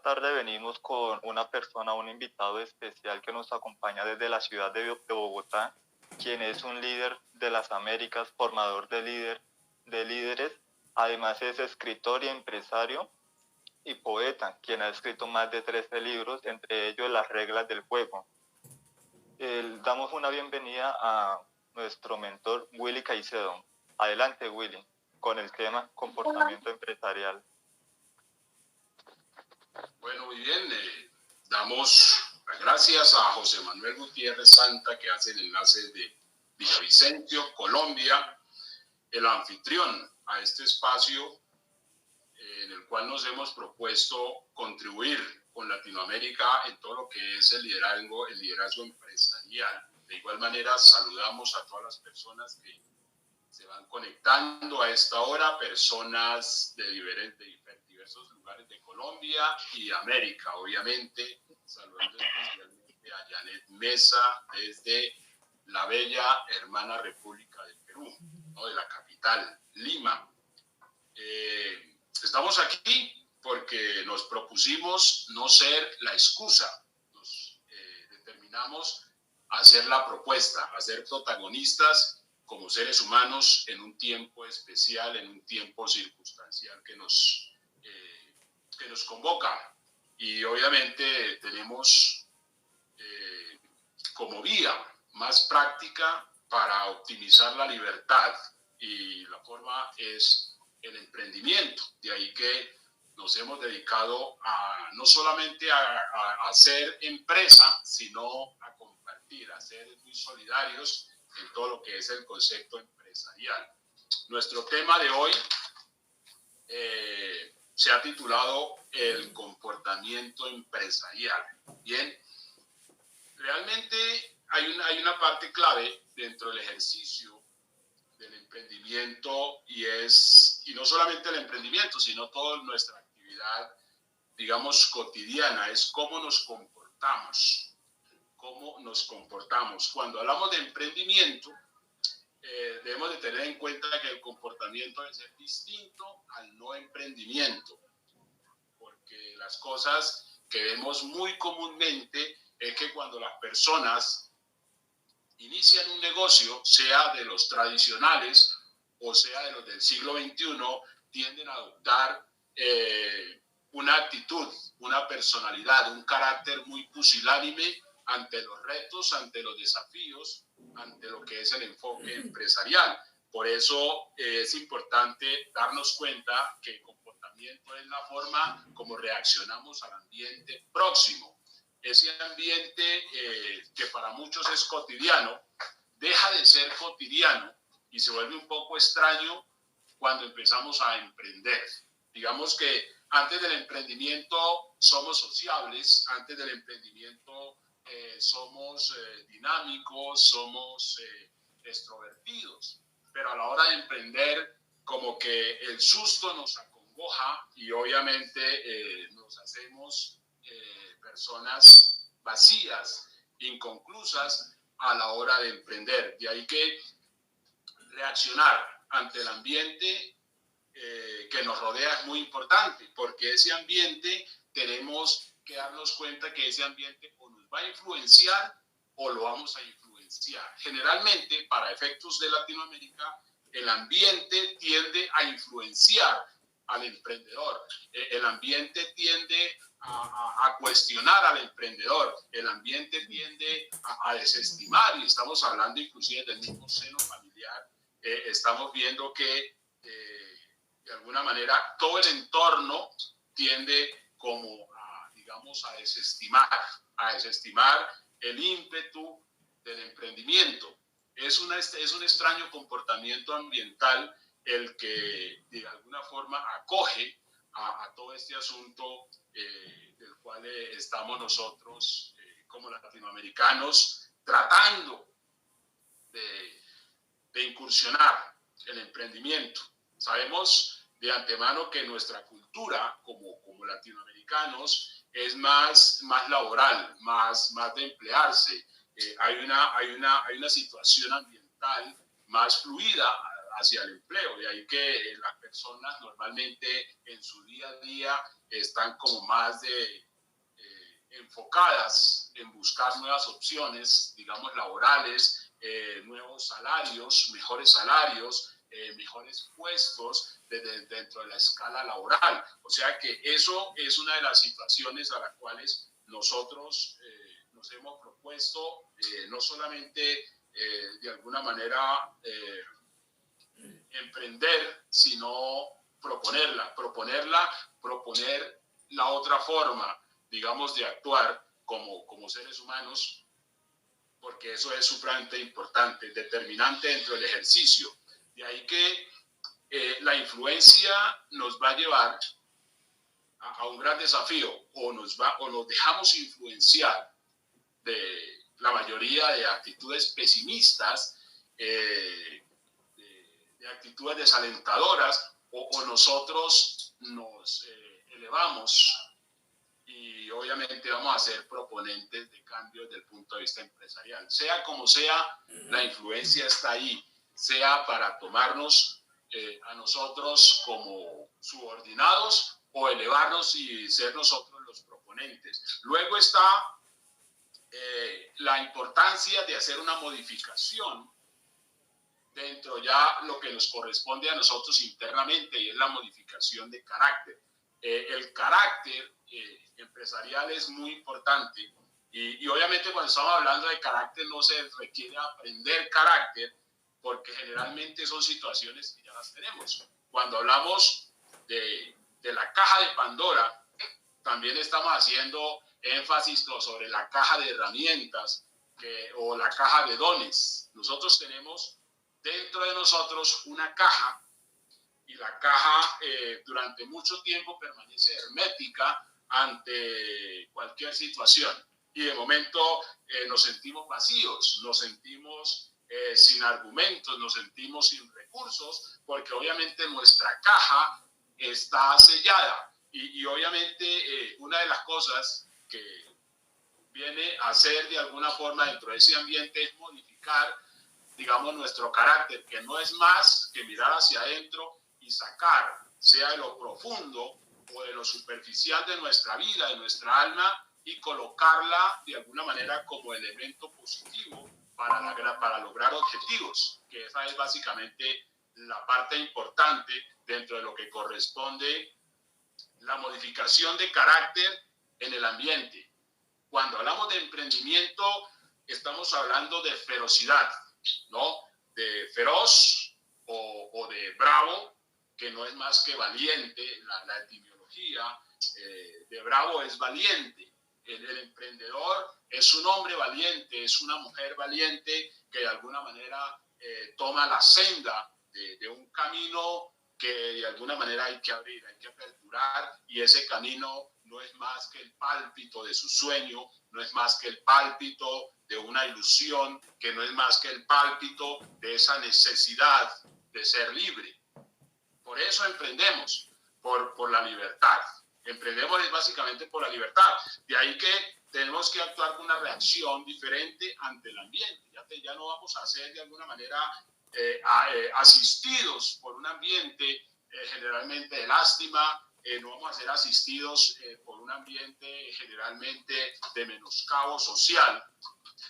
esta tarde venimos con una persona, un invitado especial que nos acompaña desde la ciudad de Bogotá, quien es un líder de las Américas, formador de líderes. Además es escritor y empresario y poeta, quien ha escrito más de 13 libros, entre ellos Las reglas del juego. Damos una bienvenida a nuestro mentor Willy Caicedo. Adelante, Willy, con el tema comportamiento empresarial. Bueno, muy bien. Damos las gracias a José Manuel Gutiérrez Santa, que hace el enlace de Villavicencio, Colombia, el anfitrión a este espacio en el cual nos hemos propuesto contribuir con Latinoamérica en todo lo que es el liderazgo empresarial. De igual manera, saludamos a todas las personas que se van conectando a esta hora, personas de diversos lugares de Colombia y América, obviamente, saludando especialmente a Janet Mesa desde la bella hermana República del Perú, ¿no? De la capital, Lima. Estamos aquí porque nos propusimos no ser la excusa, nos determinamos a ser la propuesta, a ser protagonistas como seres humanos en un tiempo especial, en un tiempo circunstancial que nos convoca. Y obviamente tenemos como vía más práctica para optimizar la libertad, y la forma es el emprendimiento. De ahí que nos hemos dedicado no solamente a hacer empresa, sino a compartir, a ser muy solidarios en todo lo que es el concepto empresarial. Nuestro tema de hoy se ha titulado El comportamiento empresarial. Bien, realmente hay una parte clave dentro del ejercicio del emprendimiento, y no solamente el emprendimiento, sino toda nuestra actividad, digamos, cotidiana, es cómo nos comportamos. Cuando hablamos de emprendimiento, debemos de tener en cuenta que el comportamiento debe ser distinto al no emprendimiento, porque las cosas que vemos muy comúnmente es que cuando las personas inician un negocio, sea de los tradicionales o sea de los del siglo XXI, tienden a adoptar una actitud, una personalidad, un carácter muy pusilánime ante los retos, ante los desafíos, ante lo que es el enfoque empresarial. Por eso es importante darnos cuenta que el comportamiento es la forma como reaccionamos al ambiente próximo. Ese ambiente que para muchos es cotidiano, deja de ser cotidiano y se vuelve un poco extraño cuando empezamos a emprender. Digamos que antes del emprendimiento somos sociables, antes del emprendimiento somos dinámicos, somos extrovertidos, pero a la hora de emprender como que el susto nos acongoja y obviamente nos hacemos personas vacías, inconclusas a la hora de emprender. De ahí que reaccionar ante el ambiente que nos rodea es muy importante, porque ese ambiente tenemos que darnos cuenta que ese ambiente o nos va a influenciar o lo vamos a influenciar. Generalmente, para efectos de Latinoamérica, el ambiente tiende a influenciar al emprendedor. El ambiente tiende a cuestionar al emprendedor. El ambiente tiende a desestimar, y estamos hablando inclusive del mismo seno familiar. Estamos viendo que de alguna manera todo el entorno tiende como digamos, a desestimar el ímpetu del emprendimiento. Es un extraño comportamiento ambiental el que de alguna forma acoge a todo este asunto del cual estamos nosotros como latinoamericanos tratando de incursionar el emprendimiento. Sabemos de antemano que nuestra cultura como latinoamericanos es más laboral, más de emplearse. Hay una situación ambiental más fluida hacia el empleo. De ahí que las personas normalmente en su día a día están como más enfocadas en buscar nuevas opciones, digamos, laborales, nuevos salarios, mejores puestos dentro de la escala laboral. O sea que eso es una de las situaciones a las cuales nosotros nos hemos propuesto no solamente de alguna manera emprender, sino proponer la otra forma, digamos, de actuar como seres humanos, porque eso es supremamente importante, determinante dentro del ejercicio. De ahí que la influencia nos va a llevar a un gran desafío, o nos dejamos influenciar de la mayoría de actitudes pesimistas, de actitudes desalentadoras, o nosotros nos elevamos y obviamente vamos a ser proponentes de cambios desde el punto de vista empresarial. Sea como sea, la influencia está ahí, sea para tomarnos a nosotros como subordinados o elevarnos y ser nosotros los proponentes. Luego está la importancia de hacer una modificación dentro ya lo que nos corresponde a nosotros internamente, y es la modificación de carácter. El carácter empresarial es muy importante, y obviamente cuando estamos hablando de carácter no se requiere aprender carácter, porque generalmente son situaciones que ya las tenemos. Cuando hablamos de la caja de Pandora, también estamos haciendo énfasis sobre la caja de herramientas o la caja de dones. Nosotros tenemos dentro de nosotros una caja, y la caja durante mucho tiempo permanece hermética ante cualquier situación, y de momento nos sentimos vacíos, nos sentimos sin argumentos, nos sentimos sin recursos, porque obviamente nuestra caja está sellada. Y obviamente una de las cosas que viene a hacer de alguna forma dentro de ese ambiente es modificar, digamos, nuestro carácter, que no es más que mirar hacia adentro y sacar, sea de lo profundo o de lo superficial de nuestra vida, de nuestra alma, y colocarla de alguna manera como elemento positivo para lograr objetivos, que esa es básicamente la parte importante dentro de lo que corresponde la modificación de carácter en el ambiente. Cuando hablamos de emprendimiento, estamos hablando de ferocidad, ¿no? De feroz o de bravo, que no es más que valiente. La etimología de bravo es valiente. El emprendedor es un hombre valiente, es una mujer valiente que de alguna manera toma la senda de un camino que de alguna manera hay que abrir, hay que aperturar, y ese camino no es más que el pálpito de su sueño, no es más que el pálpito de una ilusión, que no es más que el pálpito de esa necesidad de ser libre. Por eso emprendemos, por la libertad. Emprendemos es básicamente por la libertad. De ahí que tenemos que actuar con una reacción diferente ante el ambiente. Ya no vamos a ser de alguna manera asistidos por un ambiente generalmente de lástima, no vamos a ser asistidos por un ambiente generalmente de menoscabo social,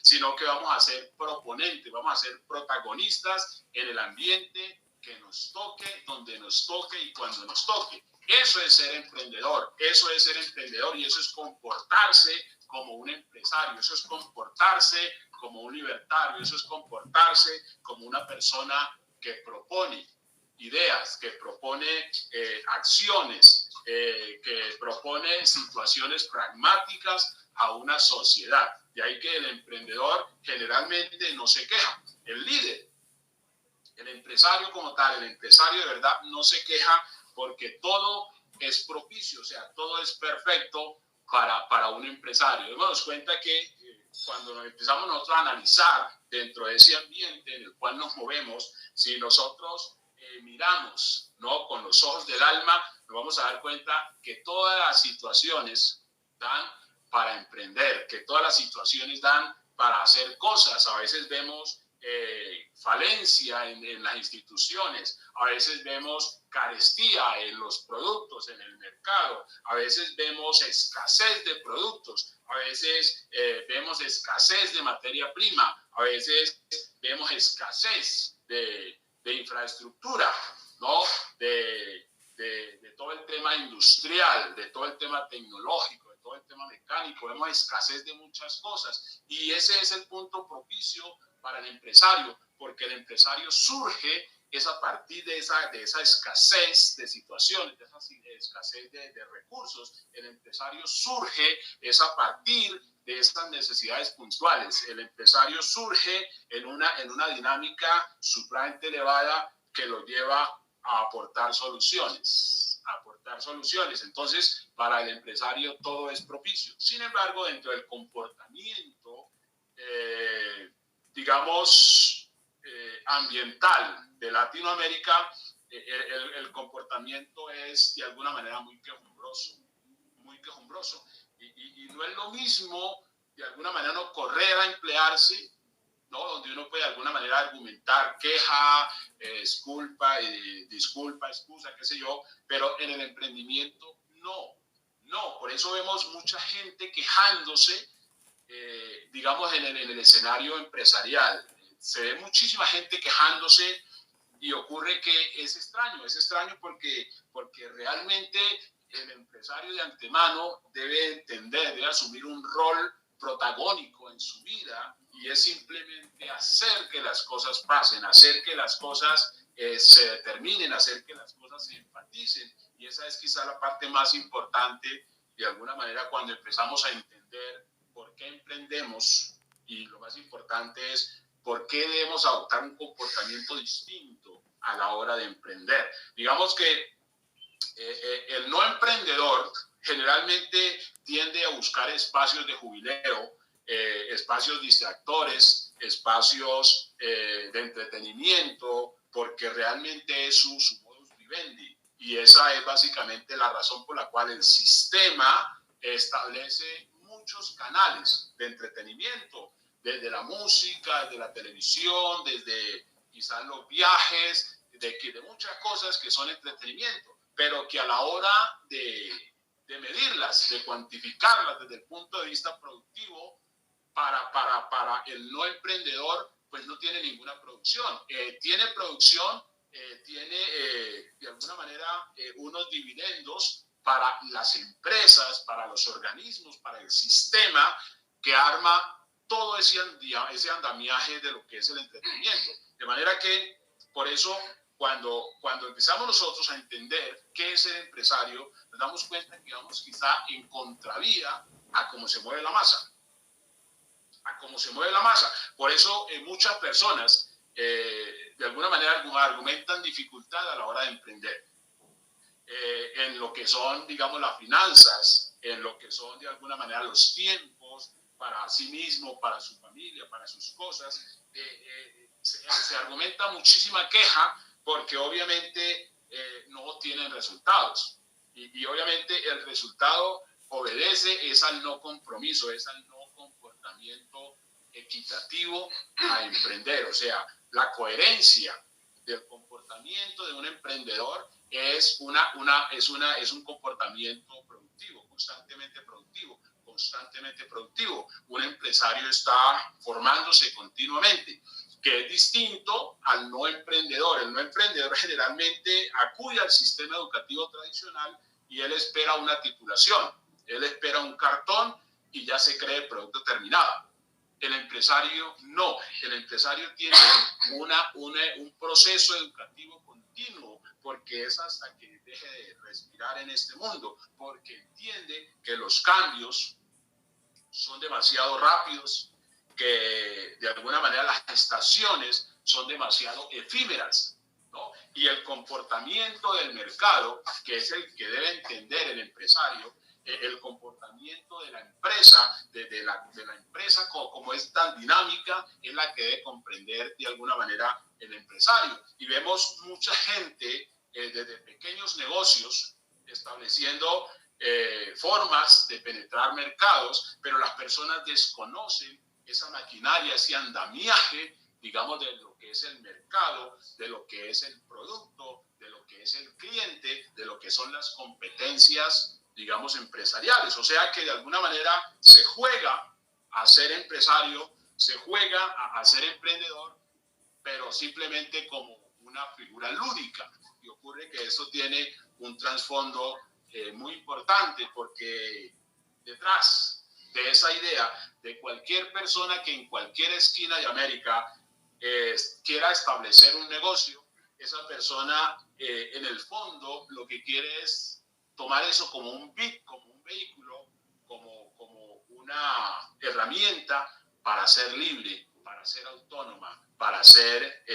sino que vamos a ser proponentes, vamos a ser protagonistas en el ambiente que nos toque, donde nos toque y cuando nos toque. Eso es ser emprendedor, y eso es comportarse como un empresario, eso es comportarse como un libertario, eso es comportarse como una persona que propone ideas, que propone acciones, que propone situaciones pragmáticas a una sociedad. De ahí que el emprendedor generalmente no se queja. El líder, el empresario como tal, el empresario de verdad no se queja, porque todo es propicio, o sea, todo es perfecto para un empresario. Demos cuenta que cuando nos empezamos nosotros a analizar dentro de ese ambiente en el cual nos movemos, si nosotros miramos, ¿no?, con los ojos del alma, nos vamos a dar cuenta que todas las situaciones dan para emprender, que todas las situaciones dan para hacer cosas. A veces vemos falencia en las instituciones, a veces vemos carestía en los productos, en el mercado, a veces vemos escasez de productos, a veces vemos escasez de materia prima, a veces vemos escasez de infraestructura, ¿no? De todo el tema industrial, de todo el tema tecnológico, de todo el tema mecánico, vemos escasez de muchas cosas y ese es el punto propicio para el empresario, porque el empresario surge es a partir de esa escasez de situaciones, de esa escasez de recursos. El empresario surge es a partir de esas necesidades puntuales. El empresario surge en una dinámica supremamente elevada que lo lleva a aportar soluciones. Entonces, para el empresario todo es propicio. Sin embargo, dentro del comportamiento, digamos, ambiental de Latinoamérica, el comportamiento es de alguna manera muy quejumbroso. Y no es lo mismo, de alguna manera, no correr a emplearse, ¿no? Donde uno puede de alguna manera argumentar queja, disculpa, excusa, qué sé yo, pero en el emprendimiento no. Por eso vemos mucha gente quejándose, digamos, en el escenario empresarial. Se ve muchísima gente quejándose y ocurre que es extraño porque realmente el empresario de antemano debe entender, debe asumir un rol protagónico en su vida y es simplemente hacer que las cosas pasen, hacer que las cosas se determinen, hacer que las cosas se enfaticen y esa es quizá la parte más importante de alguna manera cuando empezamos a entender por qué emprendemos y lo más importante es por qué debemos adoptar un comportamiento distinto a la hora de emprender. Digamos que el no emprendedor generalmente tiende a buscar espacios de jubileo, espacios distractores, espacios de entretenimiento, porque realmente es su modus vivendi. Y esa es básicamente la razón por la cual el sistema establece muchos canales de entretenimiento, desde la música, de la televisión, desde quizás los viajes, de muchas cosas que son entretenimiento, pero que a la hora de medirlas, de cuantificarlas desde el punto de vista productivo, para el no emprendedor, pues no tiene ninguna producción. Tiene producción, tiene de alguna manera unos dividendos para las empresas, para los organismos, para el sistema que arma todo ese andamiaje de lo que es el entretenimiento. De manera que, por eso, cuando empezamos nosotros a entender qué es el empresario, nos damos cuenta que vamos quizá en contravía a cómo se mueve la masa. Por eso muchas personas de alguna manera argumentan dificultad a la hora de emprender. En lo que son, digamos, las finanzas, en lo que son de alguna manera los tiempos para sí mismo, para su familia, para sus cosas, se argumenta muchísima queja porque obviamente no tienen resultados y obviamente el resultado obedece es al no compromiso, es al no comportamiento equitativo a emprender. O sea, la coherencia del comportamiento de un emprendedor es un comportamiento productivo, constantemente productivo. Un empresario está formándose continuamente, que es distinto al no emprendedor. El no emprendedor generalmente acude al sistema educativo tradicional y él espera una titulación, él espera un cartón y ya se cree el producto terminado. El empresario no, el empresario tiene un proceso educativo continuo, porque es hasta que deje de respirar en este mundo, porque entiende que los cambios son demasiado rápidos, que de alguna manera las estaciones son demasiado efímeras, ¿no? Y el comportamiento del mercado, que es el que debe entender el empresario, el comportamiento de la empresa, de la empresa como es tan dinámica, es la que debe comprender de alguna manera el empresario. Y vemos mucha gente desde pequeños negocios estableciendo formas de penetrar mercados, pero las personas desconocen esa maquinaria, ese andamiaje digamos, de lo que es el mercado, de lo que es el producto, de lo que es el cliente, de lo que son las competencias, digamos, empresariales. O sea que de alguna manera se juega a ser empresario, se juega a ser emprendedor, pero simplemente como una figura lúdica. Y ocurre que eso tiene un trasfondo muy importante, porque detrás de esa idea de cualquier persona que en cualquier esquina de América quiera establecer un negocio, esa persona en el fondo lo que quiere es tomar eso como un vehículo, como una herramienta para ser libre, para ser autónoma, para ser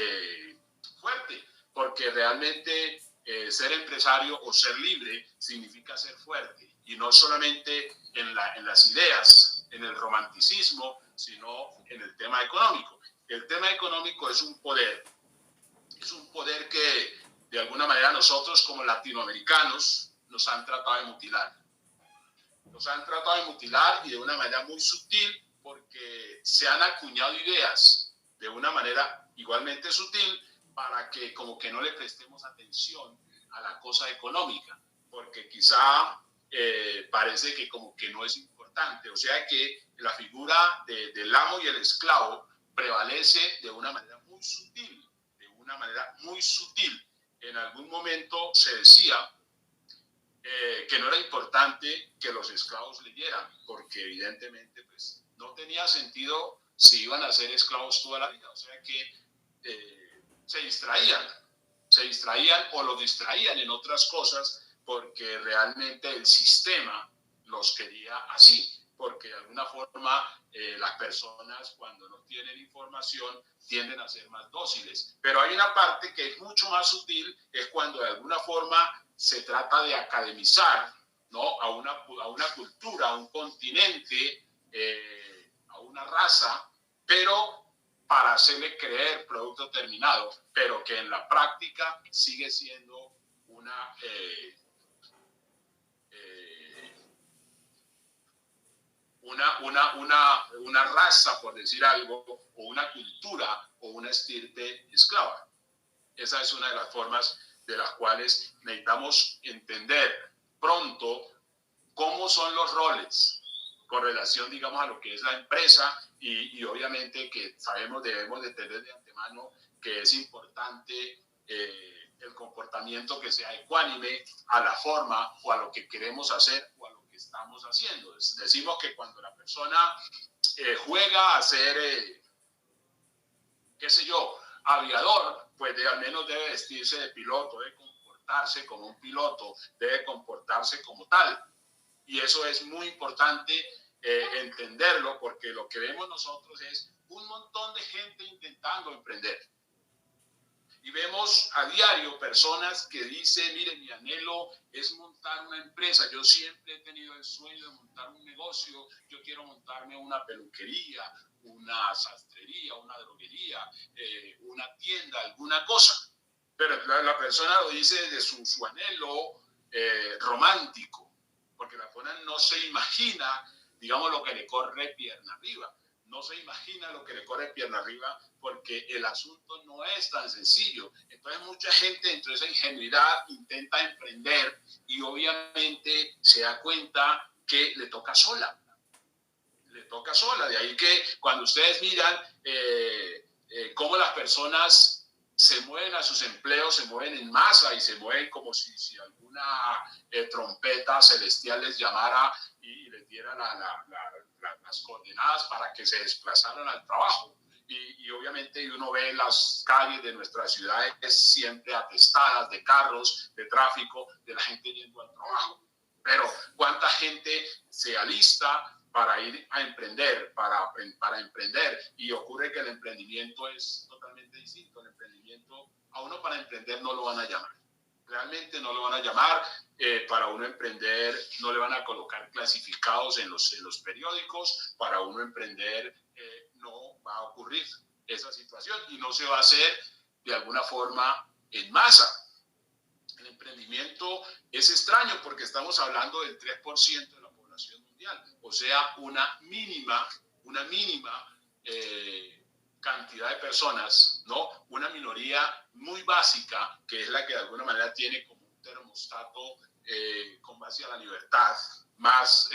fuerte, porque realmente ser empresario o ser libre significa ser fuerte, y no solamente en las ideas, en el romanticismo, sino en el tema económico. El tema económico es un poder que de alguna manera nosotros como latinoamericanos nos han tratado de mutilar. Nos han tratado de mutilar, y de una manera muy sutil, porque se han acuñado ideas de una manera igualmente sutil para que como que no le prestemos atención a la cosa económica, porque quizá parece que como que no es importante. O sea que la figura del amo y el esclavo prevalece de una manera muy sutil, En algún momento se decía que no era importante que los esclavos leyeran, porque evidentemente pues, no tenía sentido si iban a ser esclavos toda la vida. O sea que se distraían o los distraían en otras cosas, porque realmente el sistema los quería así, porque de alguna forma las personas cuando no tienen información tienden a ser más dóciles. Pero hay una parte que es mucho más sutil, es cuando de alguna forma se trata de academizar, ¿no?, a una cultura, a un continente, a una raza, pero para hacerle creer producto terminado, pero que en la práctica sigue siendo una raza, por decir algo, o una cultura, o una estirpe esclava. Esa es una de las formas de las cuales necesitamos entender pronto cómo son los roles con relación, digamos, a lo que es la empresa, y obviamente que debemos de tener de antemano que es importante el comportamiento que sea ecuánime a la forma o a lo que queremos hacer o a lo que estamos haciendo. Decimos que cuando la persona juega a ser, qué sé yo, aviador, pues al menos debe vestirse de piloto, debe comportarse como un piloto, debe comportarse como tal. Y eso es muy importante entenderlo, porque lo que vemos nosotros es un montón de gente intentando emprender. Y vemos a diario personas que dicen, mire, mi anhelo es montar una empresa, yo siempre he tenido el sueño de montar un negocio, yo quiero montarme una peluquería, una sastrería, una droguería, una tienda, alguna cosa. Pero la persona lo dice desde su anhelo romántico, porque la persona no se imagina, digamos, lo que le corre pierna arriba. No se imagina lo que le corre pierna arriba, porque el asunto no es tan sencillo. Entonces mucha gente, dentro de esa ingenuidad, intenta emprender, y obviamente se da cuenta que le toca sola. De ahí que cuando ustedes miran cómo las personas se mueven a sus empleos, se mueven en masa y se mueven como si alguna trompeta celestial les llamara y les diera las coordenadas para que se desplazaran al trabajo. Y obviamente uno ve las calles de nuestras ciudades siempre atestadas de carros, de tráfico, de la gente yendo al trabajo. Pero ¿cuánta gente se alista para ir a emprender, para emprender? Y ocurre que el emprendimiento es totalmente distinto. El emprendimiento, a uno para emprender no lo van a llamar. Realmente no lo van a llamar. Para uno emprender no le van a colocar clasificados en los periódicos. Para uno emprender no va a ocurrir esa situación, y no se va a hacer de alguna forma en masa. El emprendimiento es extraño porque estamos hablando del 3% de la población mundial, o sea, una mínima cantidad de personas, ¿no? Una minoría muy básica, que es la que de alguna manera tiene como un termostato con base a la libertad, más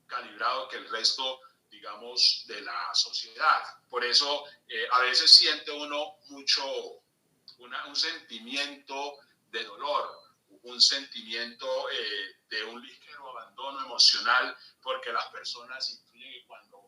calibrado que el resto, digamos, de la sociedad. Por eso a veces siente uno mucho un sentimiento de dolor, un sentimiento de un ligero abandono emocional, porque las personas intuyen que cuando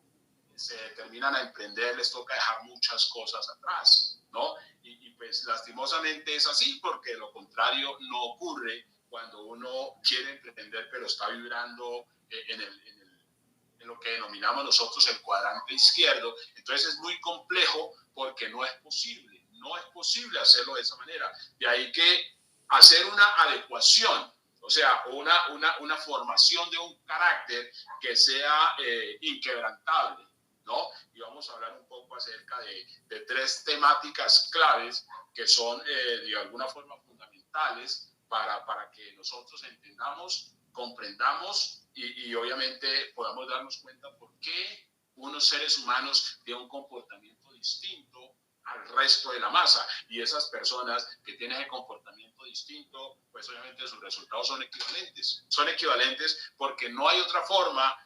se determinan a emprender les toca dejar muchas cosas atrás, ¿no? Y pues lastimosamente es así, porque lo contrario no ocurre cuando uno quiere emprender pero está vibrando en lo que denominamos nosotros el cuadrante izquierdo. Entonces es muy complejo porque no es posible hacerlo de esa manera. De ahí que hacer una adecuación, o sea, una formación de un carácter que sea inquebrantable, ¿no? Y vamos a hablar un poco acerca de tres temáticas claves que son de alguna forma fundamentales para que nosotros entendamos, comprendamos y obviamente podamos darnos cuenta por qué unos seres humanos tienen un comportamiento distinto al resto de la masa, y esas personas que tienen ese comportamiento distinto, pues obviamente sus resultados son equivalentes porque no hay otra forma,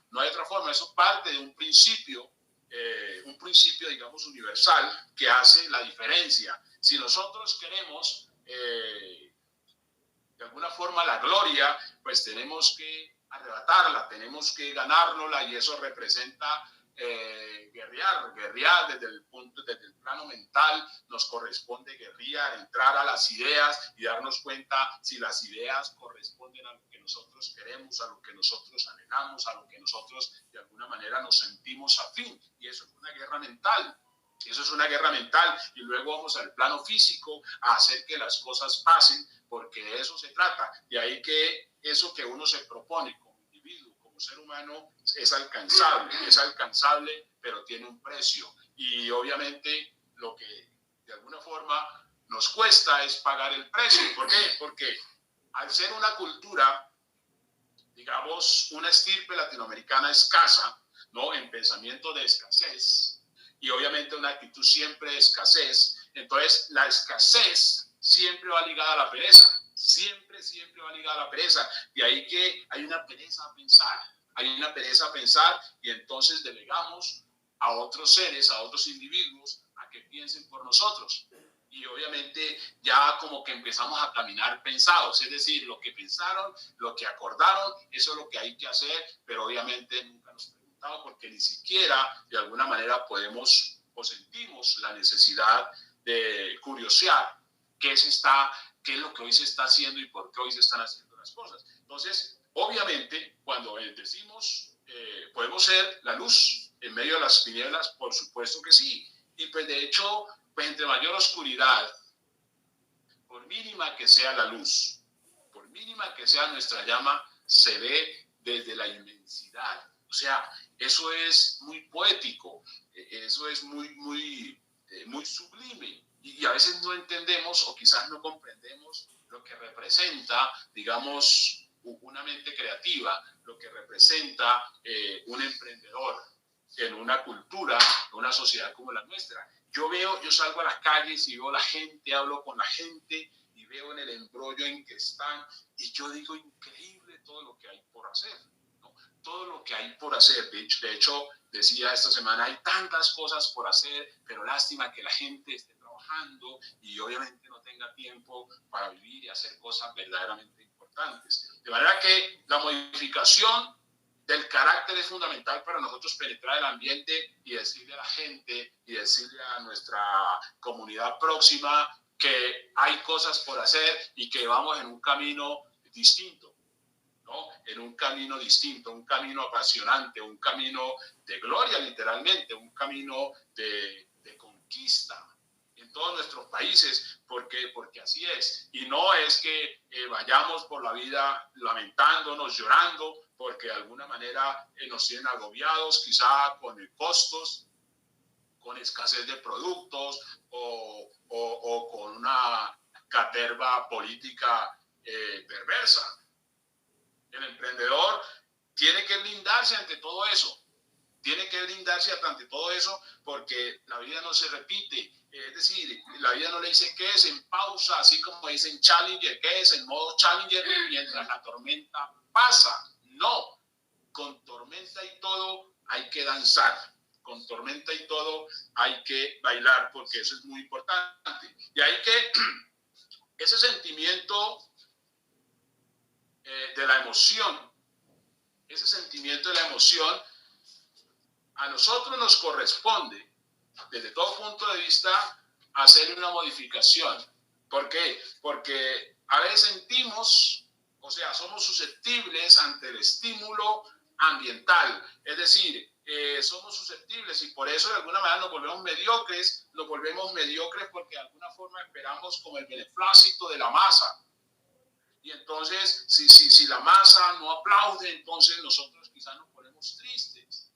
eso parte de un principio, digamos, universal que hace la diferencia. Si nosotros queremos de alguna forma la gloria, pues tenemos que arrebatarla, tenemos que ganárnosla, y eso representa guerrear desde el plano mental. Nos corresponde guerrear, entrar a las ideas y darnos cuenta si las ideas corresponden a lo que nosotros queremos, a lo que nosotros anhelamos, a lo que nosotros de alguna manera nos sentimos afín, y eso es una guerra mental. Eso es una guerra mental, y luego vamos al plano físico a hacer que las cosas pasen, porque de eso se trata. De ahí que eso que uno se propone como individuo, como ser humano, es alcanzable, pero tiene un precio. Y obviamente lo que de alguna forma nos cuesta es pagar el precio. ¿Por qué? Porque al ser una cultura, digamos, una estirpe latinoamericana escasa, ¿no? En pensamiento de escasez, y obviamente una actitud siempre de escasez, entonces la escasez siempre va ligada a la pereza, siempre va ligada a la pereza. De ahí que hay una pereza a pensar, y entonces delegamos a otros seres, a otros individuos, a que piensen por nosotros. Y obviamente ya como que empezamos a caminar pensados, es decir, lo que pensaron, lo que acordaron, eso es lo que hay que hacer, pero obviamente nunca nos preguntamos, porque ni siquiera de alguna manera podemos o sentimos la necesidad de curiosear qué es lo que hoy se está haciendo y por qué hoy se están haciendo las cosas. Entonces, obviamente, cuando decimos podemos ser la luz en medio de las tinieblas, por supuesto que sí. Y pues de hecho, pues entre mayor oscuridad, por mínima que sea la luz, por mínima que sea nuestra llama, se ve desde la inmensidad. O sea, eso es muy poético, eso es muy sublime. Y a veces no entendemos o quizás no comprendemos lo que representa, digamos, una mente creativa, lo que representa un emprendedor en una cultura, en una sociedad como la nuestra. Yo salgo a las calles y veo a la gente, hablo con la gente y veo en el embrollo en que están, y yo digo, increíble todo lo que hay por hacer, ¿no? Todo lo que hay por hacer. De hecho, decía esta semana, hay tantas cosas por hacer, pero lástima que la gente esté trabajando y obviamente no tenga tiempo para vivir y hacer cosas verdaderamente importantes. De manera que la modificación del carácter es fundamental para nosotros penetrar el ambiente y decirle a la gente y decirle a nuestra comunidad próxima que hay cosas por hacer y que vamos en un camino distinto, ¿no? En un camino distinto, un camino apasionante, un camino de gloria literalmente, un camino de conquista en todos nuestros países, porque así es. Y no es que vayamos por la vida lamentándonos, llorando, porque de alguna manera nos tienen agobiados, quizá con costos, con escasez de productos o con una caterva política perversa. El emprendedor tiene que blindarse ante todo eso. tiene que brindarse ante todo eso, porque la vida no se repite. Es decir, la vida no le dice qué es en pausa, así como dicen Challenger, qué es en modo Challenger mientras la tormenta pasa. No, con tormenta y todo hay que danzar, con tormenta y todo hay que bailar, porque eso es muy importante. Y hay que, ese sentimiento de la emoción, ese sentimiento de la emoción, a nosotros nos corresponde, desde todo punto de vista, hacer una modificación. ¿Por qué? Porque a veces sentimos, o sea, somos susceptibles ante el estímulo ambiental, es decir, somos susceptibles y por eso de alguna manera nos volvemos mediocres porque de alguna forma esperamos como el beneplácito de la masa. Y entonces, si la masa no aplaude, entonces nosotros quizás nos ponemos tristes.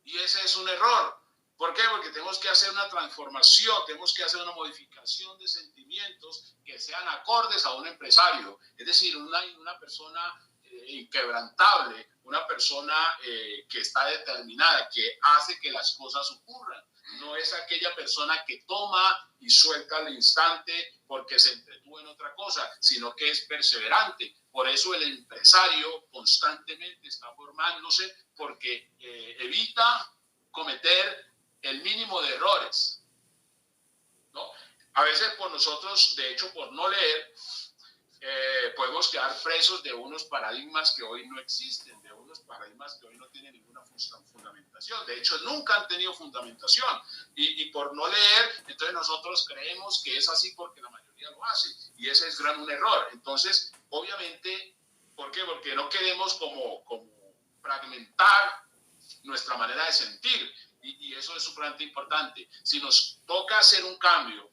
Y ese es un error. ¿Por qué? Porque tenemos que hacer una transformación, tenemos que hacer una modificación de sentimientos que sean acordes a un empresario. Es decir, una persona inquebrantable, una persona que está determinada, que hace que las cosas ocurran. No es aquella persona que toma y suelta al instante porque se entretuvo en otra cosa, sino que es perseverante. Por eso el empresario constantemente está formándose porque evita cometer el mínimo de errores, ¿no? A veces por nosotros, de hecho, por no leer, podemos quedar presos de unos paradigmas que hoy no existen, de unos paradigmas que hoy no tienen ninguna fundamentación. De hecho, nunca han tenido fundamentación. Y por no leer, entonces nosotros creemos que es así porque la mayoría lo hace. Y ese es un error. Entonces, obviamente, ¿por qué? Porque no queremos como fragmentar nuestra manera de sentir. Y eso es sumamente importante. Si nos toca hacer un cambio,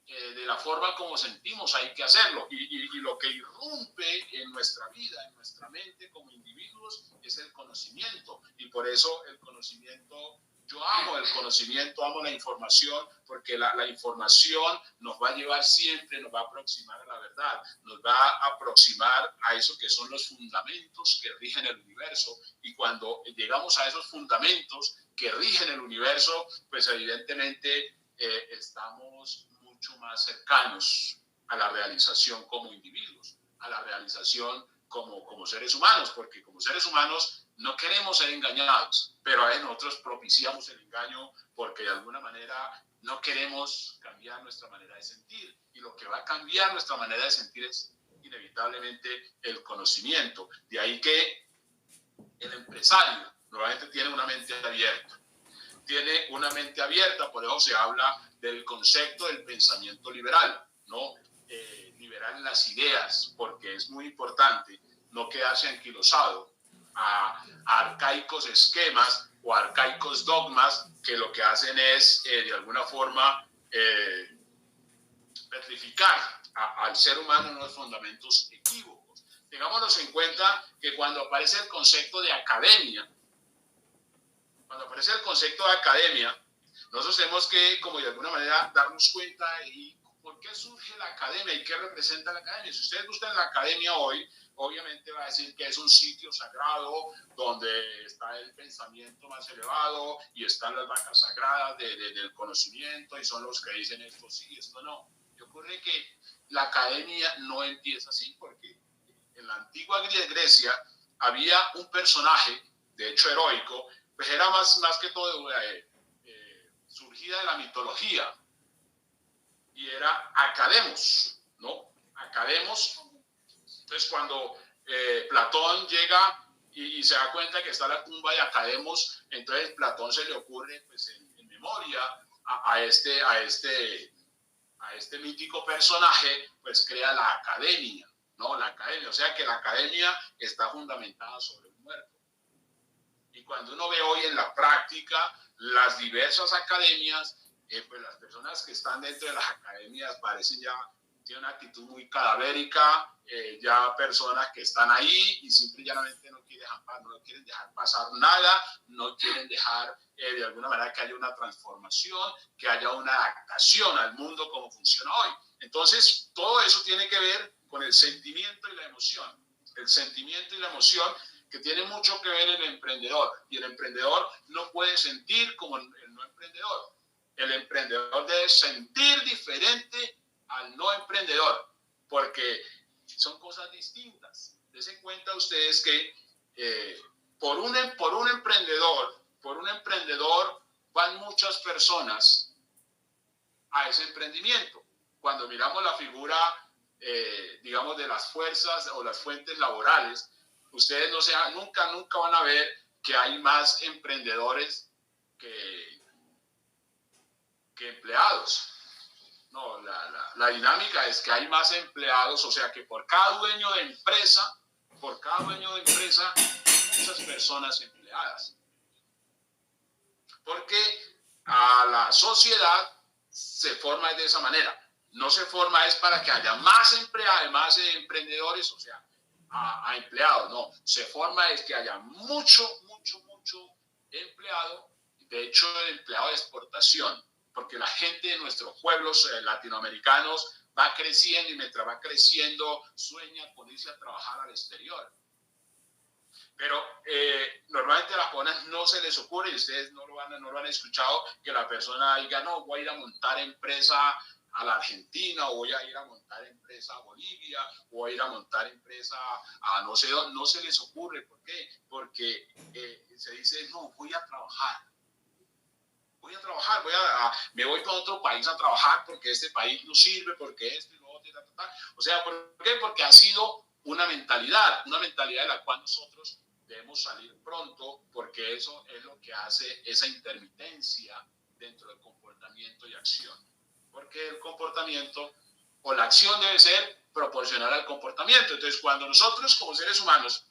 de la forma como sentimos, hay que hacerlo. Y lo que irrumpe en nuestra vida, en nuestra mente como individuos, es el conocimiento. Y por eso el conocimiento, yo amo el conocimiento, amo la información, porque la información nos va a llevar siempre, nos va a aproximar a la verdad, nos va a aproximar a eso que son los fundamentos que rigen el universo. Y cuando llegamos a esos fundamentos que rigen el universo, pues evidentemente estamos mucho más cercanos a la realización como individuos, a la realización como seres humanos, porque como seres humanos no queremos ser engañados, pero a veces nosotros propiciamos el engaño porque de alguna manera no queremos cambiar nuestra manera de sentir, y lo que va a cambiar nuestra manera de sentir es inevitablemente el conocimiento. De ahí que el empresario normalmente tiene una mente abierta. Tiene una mente abierta, por eso se habla del concepto del pensamiento liberal, ¿no? Liberal en las ideas, porque es muy importante no quedarse anquilosado a arcaicos esquemas o arcaicos dogmas que lo que hacen es, de alguna forma, petrificar al ser humano en unos fundamentos equívocos. Tengámonos en cuenta que cuando aparece el concepto de academia, nosotros tenemos que, como de alguna manera, darnos cuenta y por qué surge la academia y qué representa la academia. Si ustedes buscan la academia hoy, obviamente va a decir que es un sitio sagrado donde está el pensamiento más elevado y están las vacas sagradas del conocimiento y son los que dicen esto sí, esto no. Y ocurre que la academia no empieza así, porque en la antigua Grecia había un personaje, de hecho heroico, pues era más que todo surgida de la mitología, y era Academos, ¿no? Academos. Entonces cuando Platón llega y se da cuenta que está la tumba de Academos, entonces Platón se le ocurre, pues en memoria a este mítico personaje, pues crea la academia, ¿no? La academia, o sea que la academia está fundamentada sobre un muerto. Y cuando uno ve hoy en la práctica las diversas academias, pues las personas que están dentro de las academias parecen ya, tienen una actitud muy cadavérica, ya personas que están ahí y simple y llanamente no quieren dejar pasar nada, no quieren dejar de alguna manera que haya una transformación, que haya una adaptación al mundo como funciona hoy. Entonces, todo eso tiene que ver con el sentimiento y la emoción. El sentimiento y la emoción que tiene mucho que ver el emprendedor. Y el emprendedor no puede sentir como el no emprendedor. El emprendedor debe sentir diferente al no emprendedor, porque son cosas distintas. Dense cuenta ustedes que por un emprendedor van muchas personas a ese emprendimiento. Cuando miramos la figura, digamos, de las fuerzas o las fuentes laborales, ustedes nunca van a ver que hay más emprendedores que empleados. No, la dinámica es que hay más empleados, o sea que por cada dueño de empresa, muchas personas empleadas. Porque a la sociedad se forma de esa manera. No se forma es para que haya más empleados, más emprendedores, o sea, a empleados. No, se forma es que haya mucho empleado, de hecho, el empleado de exportación, porque la gente de nuestros pueblos latinoamericanos va creciendo y mientras va creciendo sueña con irse a trabajar al exterior. Pero normalmente a las personas no se les ocurre, y ustedes no lo han escuchado, que la persona diga, no, voy a ir a montar empresa a la Argentina, o voy a ir a montar empresa a Bolivia, o voy a ir a montar empresa a no sé dónde. No se les ocurre. ¿Por qué? Porque se dice, no, voy a trabajar, me voy para otro país a trabajar porque este país no sirve, porque esto y lo otro, o sea, ¿por qué? Porque ha sido una mentalidad de la cual nosotros debemos salir pronto, porque eso es lo que hace esa intermitencia dentro del comportamiento y acción. Porque el comportamiento o la acción debe ser proporcional al comportamiento. Entonces, cuando nosotros como seres humanos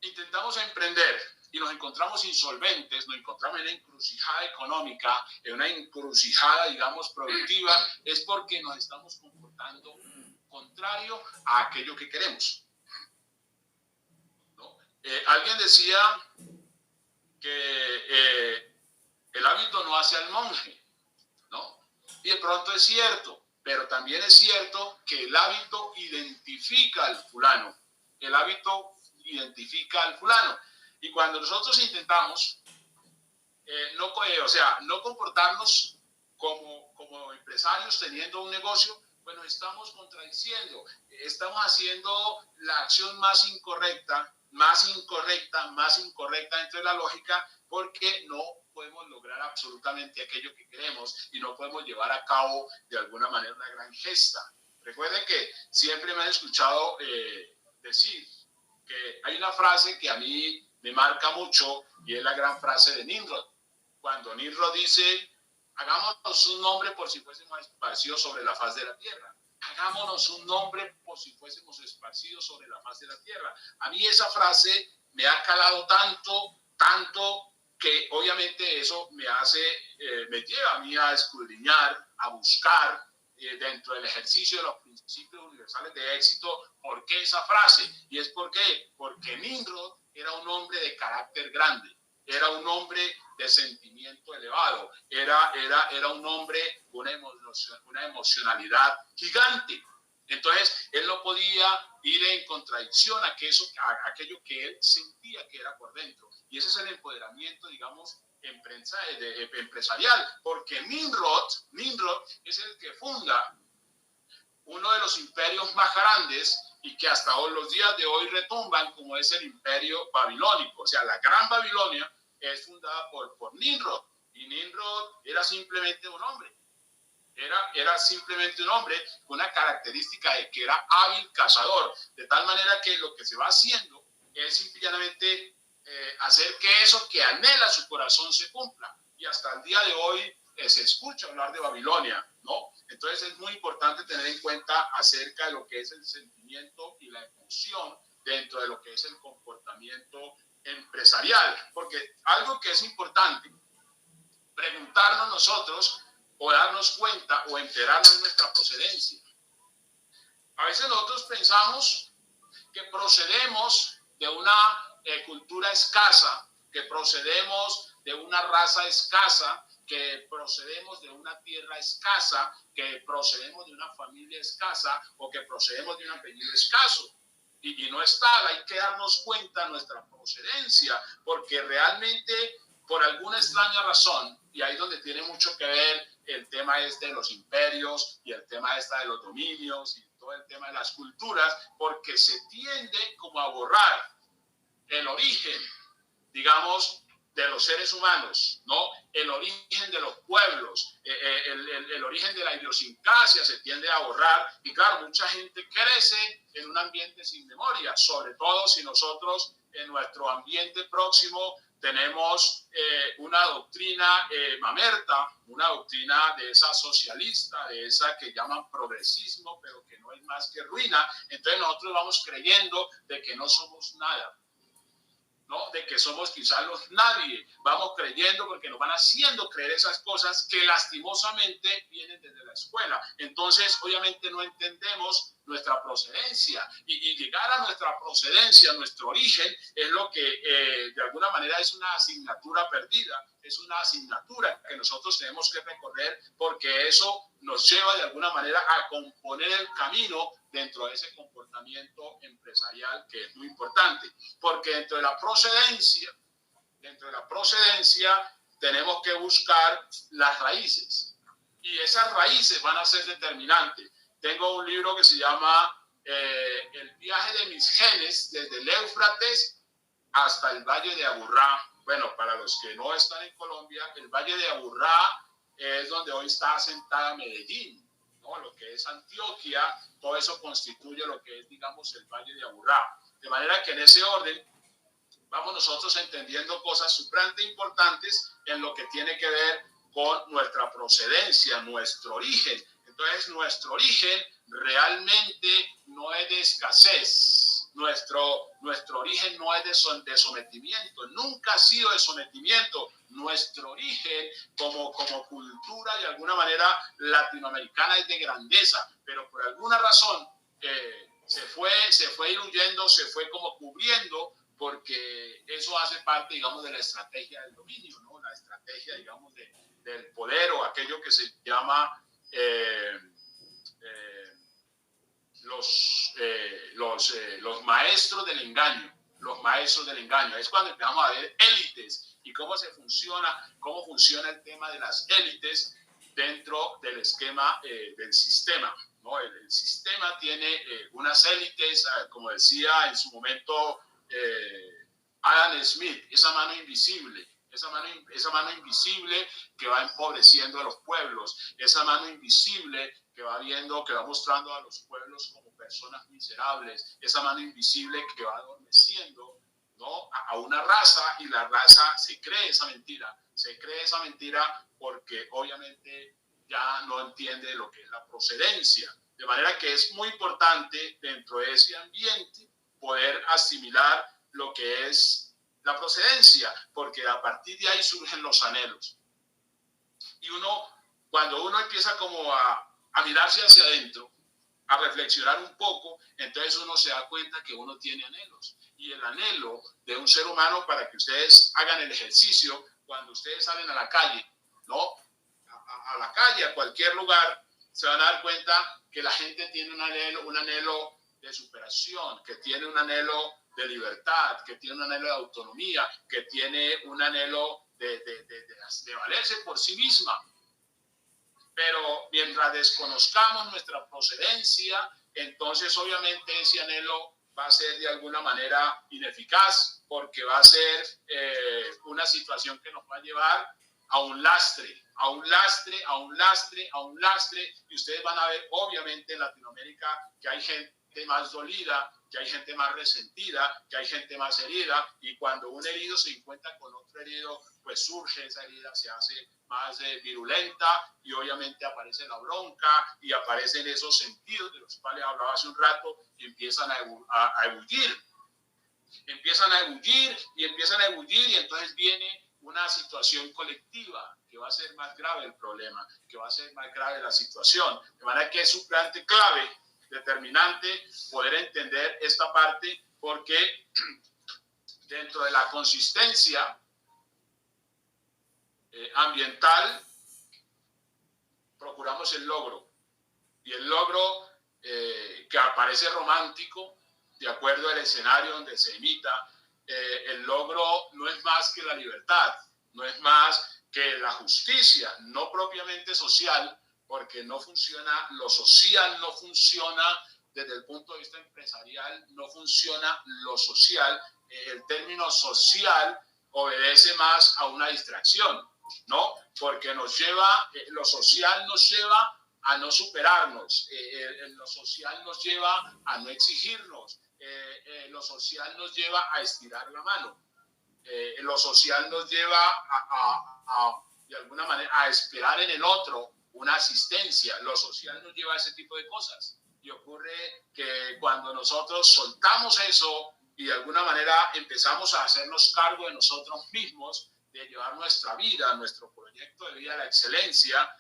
intentamos emprender y nos encontramos insolventes, nos encontramos en una encrucijada económica, en una encrucijada, digamos, productiva, es porque nos estamos comportando contrario a aquello que queremos. ¿No? Alguien decía que el hábito no hace al monje, ¿no? Y de pronto es cierto, pero también es cierto que el hábito identifica al fulano. El hábito identifica al fulano. Y cuando nosotros intentamos no comportarnos como empresarios teniendo un negocio, pues nos estamos contradiciendo. Estamos haciendo la acción más incorrecta dentro de la lógica, porque no podemos lograr absolutamente aquello que queremos y no podemos llevar a cabo de alguna manera una gran gesta. Recuerden que siempre me han escuchado decir que hay una frase que a mí me marca mucho y es la gran frase de Nimrod. Cuando Nimrod dice, hagámonos un nombre por si fuésemos esparcidos sobre la faz de la tierra. Hagámonos un nombre por si fuésemos esparcidos sobre la faz de la tierra. A mí esa frase me ha calado tanto que obviamente eso me lleva a mí a escudriñar, a buscar dentro del ejercicio de los principios universales de éxito, ¿por qué esa frase? Y es porque Nimrod era un hombre de carácter grande, era un hombre de sentimiento elevado, era un hombre con una emocionalidad gigante. Entonces, él no podía ir en contradicción a aquello que él sentía que era por dentro. Y ese es el empoderamiento, digamos, empresarial, porque Nimrod es el que funda uno de los imperios más grandes y que hasta los días de hoy retumban, como es el imperio babilónico. O sea, la Gran Babilonia es fundada por Nimrod, y Nimrod era simplemente un hombre. Era simplemente un hombre con una característica de que era hábil cazador, de tal manera que lo que se va haciendo es simplemente hacer que eso que anhela su corazón se cumpla. Y hasta el día de hoy se escucha hablar de Babilonia, ¿no? Entonces es muy importante tener en cuenta acerca de lo que es el sentimiento y la emoción dentro de lo que es el comportamiento empresarial, porque algo que es importante preguntarnos nosotros o darnos cuenta o enterarnos de nuestra procedencia. A veces nosotros pensamos que procedemos de una cultura escasa, que procedemos de una raza escasa, que procedemos de una tierra escasa, que procedemos de una familia escasa o que procedemos de un apellido escaso. y no es tal. Hay que darnos cuenta de nuestra procedencia, porque realmente, por alguna extraña razón, y ahí es donde tiene mucho que ver el tema de los imperios y el tema de los dominios y todo el tema de las culturas, porque se tiende como a borrar el origen, digamos, de los seres humanos, ¿no? El origen de los pueblos, el origen de la idiosincrasia se tiende a borrar, y claro, mucha gente crece en un ambiente sin memoria, sobre todo si nosotros en nuestro ambiente próximo tenemos una doctrina mamerta, una doctrina de esa socialista, de esa que llaman progresismo, pero que no es más que ruina. Entonces nosotros vamos creyendo de que no somos nada, ¿no? De que somos quizás los nadie. Vamos creyendo porque nos van haciendo creer esas cosas que lastimosamente vienen desde la escuela. Entonces, obviamente no entendemos nuestra procedencia, y llegar a nuestra procedencia, nuestro origen, es lo que de alguna manera es una asignatura perdida, es una asignatura que nosotros tenemos que recorrer, porque eso nos lleva de alguna manera a componer el camino dentro de ese comportamiento empresarial, que es muy importante, porque dentro de la procedencia tenemos que buscar las raíces, y esas raíces van a ser determinantes. Tengo un libro que se llama El viaje de mis genes desde el Éufrates hasta el Valle de Aburrá. Bueno, para los que no están en Colombia, el Valle de Aburrá es donde hoy está asentada Medellín, ¿no? Lo que es Antioquia, todo eso constituye lo que es, digamos, el Valle de Aburrá. De manera que en ese orden vamos nosotros entendiendo cosas supremamente importantes en lo que tiene que ver con nuestra procedencia, nuestro origen. Entonces, nuestro origen realmente no es de escasez. Nuestro origen no es de sometimiento, nunca ha sido de sometimiento. Nuestro origen como cultura de alguna manera latinoamericana es de grandeza, pero por alguna razón se fue diluyendo, se fue como cubriendo, porque eso hace parte, digamos, de la estrategia del dominio, ¿no? La estrategia, digamos, del poder, o aquello que se llama los maestros del engaño. Los maestros del engaño. Es cuando empezamos a ver élites y cómo funciona el tema de las élites dentro del esquema del sistema, ¿no? El sistema tiene unas élites, como decía en su momento Adam Smith, esa mano invisible que va empobreciendo a los pueblos, esa mano invisible que va mostrando a los pueblos como personas miserables, esa mano invisible que va adormeciendo, ¿no?, a una raza, y la raza se cree esa mentira porque obviamente ya no entiende lo que es la procedencia. De manera que es muy importante dentro de ese ambiente poder asimilar lo que es la procedencia, porque a partir de ahí surgen los anhelos. Y cuando uno empieza como a mirarse hacia adentro, a reflexionar un poco, entonces uno se da cuenta que uno tiene anhelos. Y el anhelo de un ser humano, para que ustedes hagan el ejercicio, cuando ustedes salen a la calle, ¿no?, a la calle, a cualquier lugar, se van a dar cuenta que la gente tiene un anhelo de superación, que tiene un anhelo de libertad, que tiene un anhelo de autonomía, que tiene un anhelo de valerse por sí misma. Pero mientras desconozcamos nuestra procedencia, entonces obviamente ese anhelo va a ser de alguna manera ineficaz, porque va a ser una situación que nos va a llevar a un lastre, y ustedes van a ver obviamente en Latinoamérica que hay gente más dolida, que hay gente más resentida, que hay gente más herida, y cuando un herido se encuentra con otro herido, pues surge esa herida, se hace más virulenta, y obviamente aparece la bronca y aparecen esos sentidos de los cuales hablaba hace un rato, y empiezan a ebullir, y entonces viene una situación colectiva que va a ser más grave el problema, que va a ser más grave la situación. De manera que es un plante clave, determinante, poder entender esta parte, porque dentro de la consistencia ambiental procuramos el logro, y el logro que aparece romántico de acuerdo al escenario donde se emita, el logro no es más que la libertad, no es más que la justicia, no propiamente social, porque no funciona, lo social no funciona desde el punto de vista empresarial, no funciona lo social. El término social obedece más a una distracción, ¿no? Porque nos lleva, lo social nos lleva a no superarnos, lo social nos lleva a no exigirnos, lo social nos lleva a estirar la mano, lo social nos lleva de alguna manera a esperar en el otro una asistencia, lo social nos lleva a ese tipo de cosas. Y ocurre que cuando nosotros soltamos eso y de alguna manera empezamos a hacernos cargo de nosotros mismos, de llevar nuestra vida, nuestro proyecto de vida a la excelencia,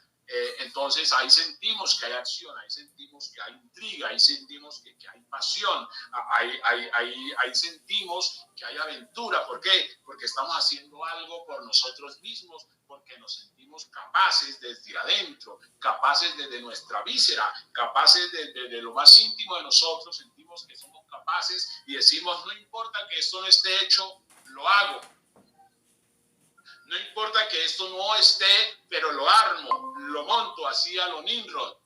entonces ahí sentimos que hay acción, ahí sentimos que hay intriga, ahí sentimos que hay pasión, ahí sentimos que hay aventura. ¿Por qué? Porque estamos haciendo algo por nosotros mismos, porque nos sentimos capaces desde adentro, capaces desde nuestra víscera, capaces desde lo más íntimo de nosotros, sentimos que somos capaces y decimos, no importa que esto no esté hecho, lo hago. No importa que esto no esté, pero lo armo, lo monto así a lo Nimrod,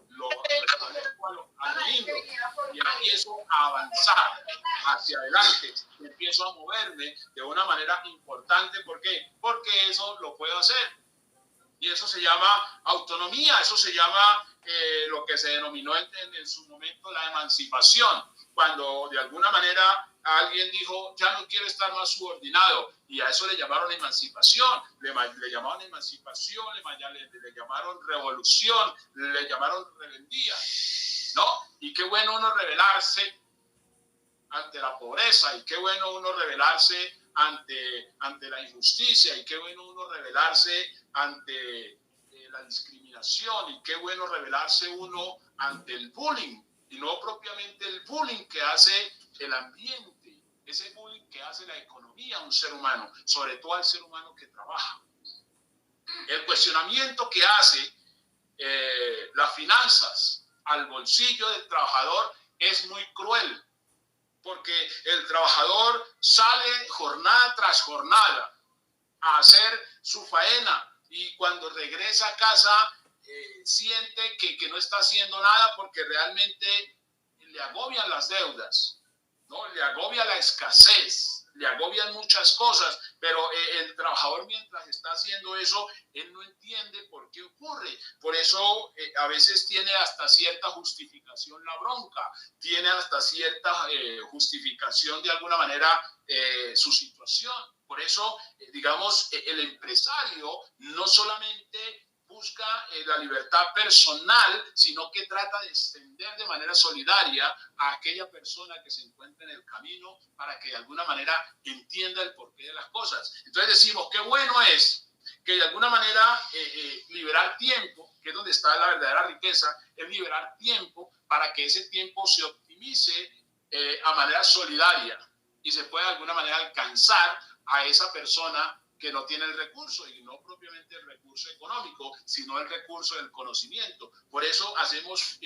lo establezco a lo Nimrod, y empiezo a avanzar hacia adelante, empiezo a moverme de una manera importante. ¿Por qué? Porque eso lo puedo hacer. Y eso se llama autonomía, eso se llama lo que se denominó en su momento la emancipación, cuando de alguna manera alguien dijo, ya no quiero estar más subordinado, y a eso le llamaron emancipación, le llamaron emancipación, le llamaron revolución, le llamaron rebeldía, ¿no? Y qué bueno uno rebelarse ante la pobreza, y qué bueno uno rebelarse ante la injusticia, y qué bueno uno rebelarse ante la discriminación, y qué bueno rebelarse uno ante el bullying, y no propiamente el bullying que hace el ambiente, ese bullying que hace la economía a un ser humano, sobre todo al ser humano que trabaja. El cuestionamiento que hace las finanzas al bolsillo del trabajador es muy cruel, porque el trabajador sale jornada tras jornada a hacer su faena, y cuando regresa a casa siente que no está haciendo nada, porque realmente le agobian las deudas, ¿no? Le agobia la escasez, le agobian muchas cosas, pero el trabajador, mientras está haciendo eso, él no entiende por qué ocurre. Por eso a veces tiene hasta cierta justificación la bronca, tiene hasta cierta justificación de alguna manera su situación. Por eso, digamos, el empresario no solamente busca la libertad personal, sino que trata de extender de manera solidaria a aquella persona que se encuentra en el camino, para que de alguna manera entienda el porqué de las cosas. Entonces decimos, qué bueno es que de alguna manera liberar tiempo, que es donde está la verdadera riqueza, es liberar tiempo para que ese tiempo se optimice a manera solidaria y se pueda de alguna manera alcanzar a esa persona que no tiene el recurso, y no propiamente el recurso económico, sino el recurso del conocimiento. Por eso hacemos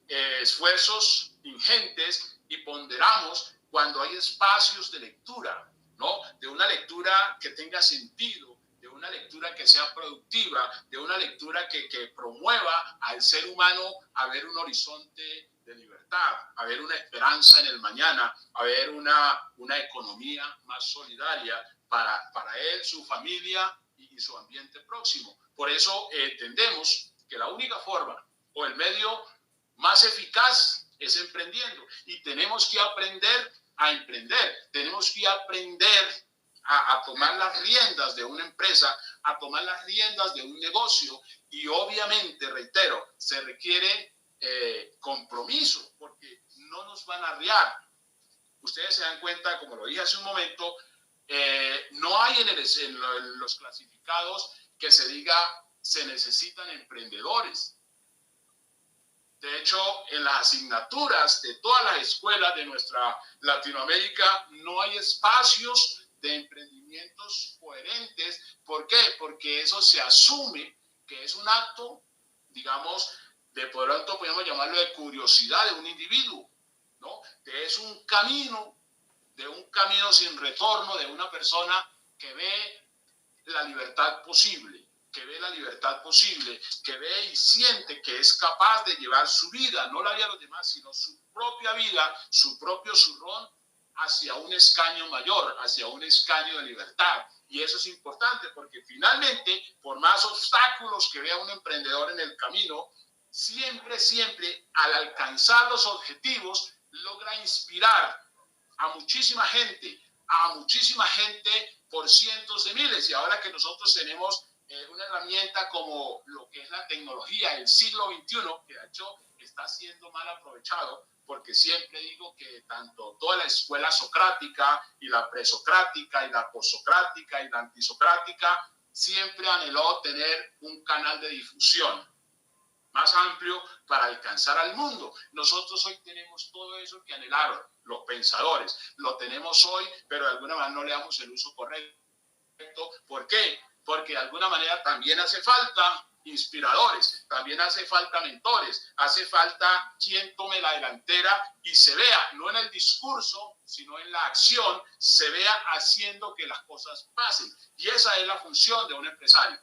esfuerzos ingentes y ponderamos cuando hay espacios de lectura, ¿no? De una lectura que tenga sentido, de una lectura que sea productiva, de una lectura que promueva al ser humano a ver un horizonte de libertad, a ver una esperanza en el mañana, a ver una economía más solidaria para él, su familia y su ambiente próximo. Por eso entendemos que la única forma o el medio más eficaz es emprendiendo, y tenemos que aprender a emprender, tenemos que aprender a tomar las riendas de una empresa, a tomar las riendas de un negocio, y obviamente, reitero, se requiere compromiso, porque no nos van a arriar. Ustedes se dan cuenta, como lo dije hace un momento, no hay en los clasificados que se diga se necesitan emprendedores. De hecho, en las asignaturas de todas las escuelas de nuestra Latinoamérica no hay espacios de emprendimientos coherentes. ¿Por qué? Porque eso se asume que es un acto, digamos, de pronto podemos llamarlo de curiosidad de un individuo, ¿no? Es un camino, de un camino sin retorno de una persona que ve la libertad posible, que ve y siente que es capaz de llevar su vida, no la vida de los demás, sino su propia vida, su propio zurrón, hacia un escaño mayor, hacia un escaño de libertad. Y eso es importante porque finalmente, por más obstáculos que vea un emprendedor en el camino, siempre, al alcanzar los objetivos, logra inspirar a muchísima gente por cientos de miles. Y ahora que nosotros tenemos una herramienta como lo que es la tecnología, el siglo XXI, que de hecho está siendo mal aprovechado, porque siempre digo que tanto toda la escuela socrática y la presocrática y la postsocrática y la antisocrática siempre anheló tener un canal de difusión más amplio para alcanzar al mundo. Nosotros hoy tenemos todo eso que anhelaron los pensadores. Lo tenemos hoy, pero de alguna manera no le damos el uso correcto. ¿Por qué? Porque de alguna manera también hace falta inspiradores, también hace falta mentores, hace falta quien tome la delantera y se vea, no en el discurso, sino en la acción, se vea haciendo que las cosas pasen. Y esa es la función de un empresario.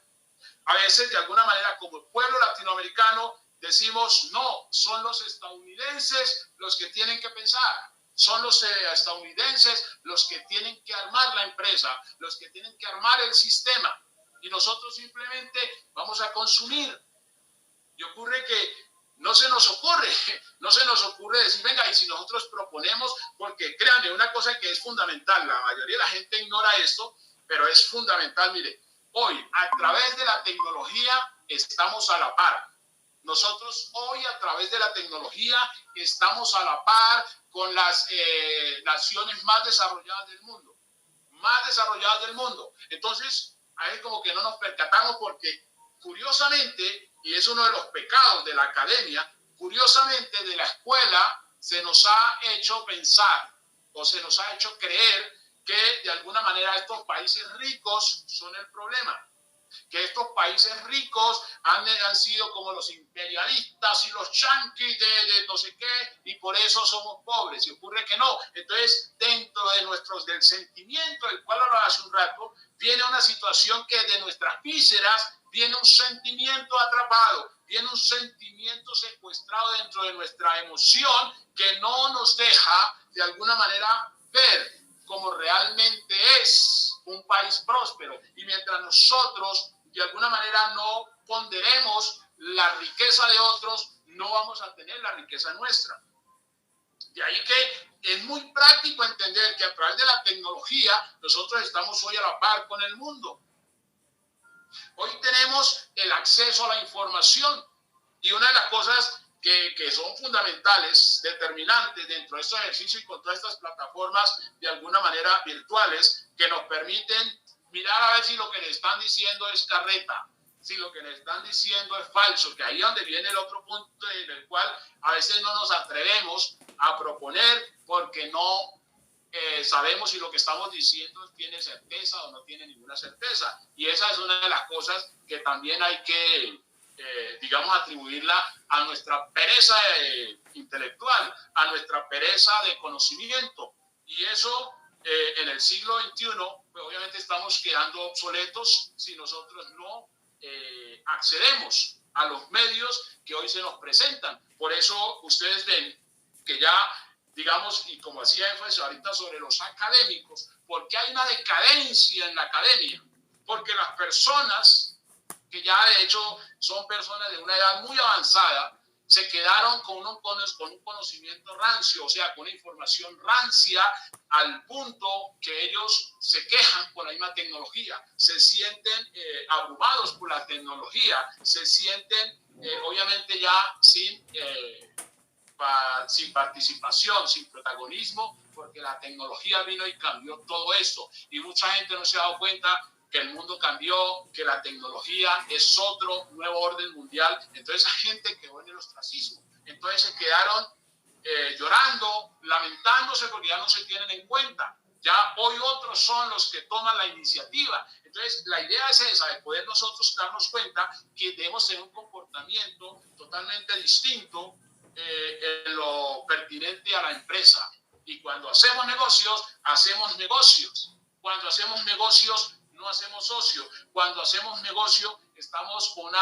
A veces, de alguna manera, como pueblo latinoamericano, decimos, no, son los estadounidenses los que tienen que pensar, son los estadounidenses los que tienen que armar la empresa, los que tienen que armar el sistema, y nosotros simplemente vamos a consumir. Y ocurre que no se nos ocurre decir, venga, y si nosotros proponemos, porque créanme, una cosa que es fundamental, la mayoría de la gente ignora esto, pero es fundamental, mire, hoy, a través de la tecnología, estamos a la par. Nosotros hoy, a través de la tecnología, estamos a la par con las naciones más desarrolladas del mundo. Entonces, ahí como que no nos percatamos porque, curiosamente, y es uno de los pecados de la academia, curiosamente, de la escuela se nos ha hecho pensar o se nos ha hecho creer que de alguna manera estos países ricos son el problema, que estos países ricos han sido como los imperialistas y los yanquis de no sé qué, y por eso somos pobres. Y ocurre que no. Entonces, dentro de del sentimiento del cual hablaba hace un rato, viene una situación que de nuestras vísceras viene un sentimiento atrapado, viene un sentimiento secuestrado dentro de nuestra emoción que no nos deja de alguna manera ver como realmente es un país próspero. Y mientras nosotros de alguna manera no ponderemos la riqueza de otros, no vamos a tener la riqueza nuestra. De ahí que es muy práctico entender que a través de la tecnología nosotros estamos hoy a la par con el mundo. Hoy tenemos el acceso a la información, y una de las cosas que son fundamentales, determinantes dentro de estos ejercicios y con todas estas plataformas de alguna manera virtuales que nos permiten mirar a ver si lo que le están diciendo es carreta, si lo que le están diciendo es falso, que ahí es donde viene el otro punto en el cual a veces no nos atrevemos a proponer porque no sabemos si lo que estamos diciendo tiene certeza o no tiene ninguna certeza. Y esa es una de las cosas que también hay que digamos, atribuirla a nuestra pereza intelectual, a nuestra pereza de conocimiento. Y eso en el siglo XXI, pues obviamente estamos quedando obsoletos si nosotros no accedemos a los medios que hoy se nos presentan. Por eso ustedes ven que ya, digamos, y como hacía énfasis ahorita sobre los académicos, porque hay una decadencia en la academia, porque las personas que ya de hecho son personas de una edad muy avanzada, se quedaron con un conocimiento rancio, o sea, con una información rancia, al punto que ellos se quejan por la misma tecnología, se sienten abrumados por la tecnología, se sienten obviamente ya sin participación, sin protagonismo, porque la tecnología vino y cambió todo esto. Y mucha gente no se ha dado cuenta que el mundo cambió, que la tecnología es otro nuevo orden mundial. Entonces, esa gente quedó en el ostracismo. Entonces, se quedaron llorando, lamentándose porque ya no se tienen en cuenta. Ya hoy otros son los que toman la iniciativa. Entonces, la idea es esa, de poder nosotros darnos cuenta que debemos tener un comportamiento totalmente distinto en lo pertinente a la empresa. Y cuando hacemos negocios, hacemos negocios. Cuando hacemos negocios, no hacemos socios. Cuando hacemos negocios, estamos con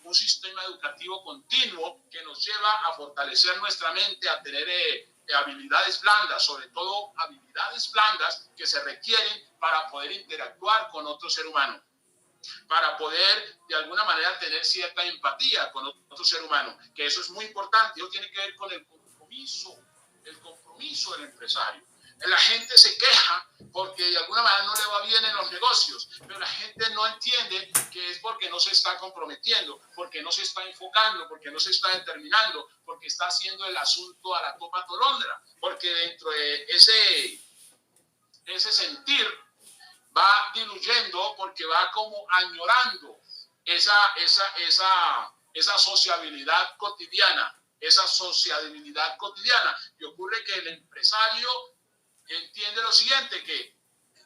un sistema educativo continuo que nos lleva a fortalecer nuestra mente, a tener habilidades blandas, sobre todo habilidades blandas que se requieren para poder interactuar con otro ser humano, para poder de alguna manera tener cierta empatía con otro ser humano, que eso es muy importante. Eso tiene que ver con el compromiso del empresario. La gente se queja porque de alguna manera no le va bien en los negocios, pero la gente no entiende que es porque no se está comprometiendo, porque no se está enfocando, porque no se está determinando, porque está haciendo el asunto a la topa tolondra, porque dentro de ese sentir va diluyendo, porque va como añorando esa sociabilidad cotidiana, Y ocurre que el empresario entiende lo siguiente, que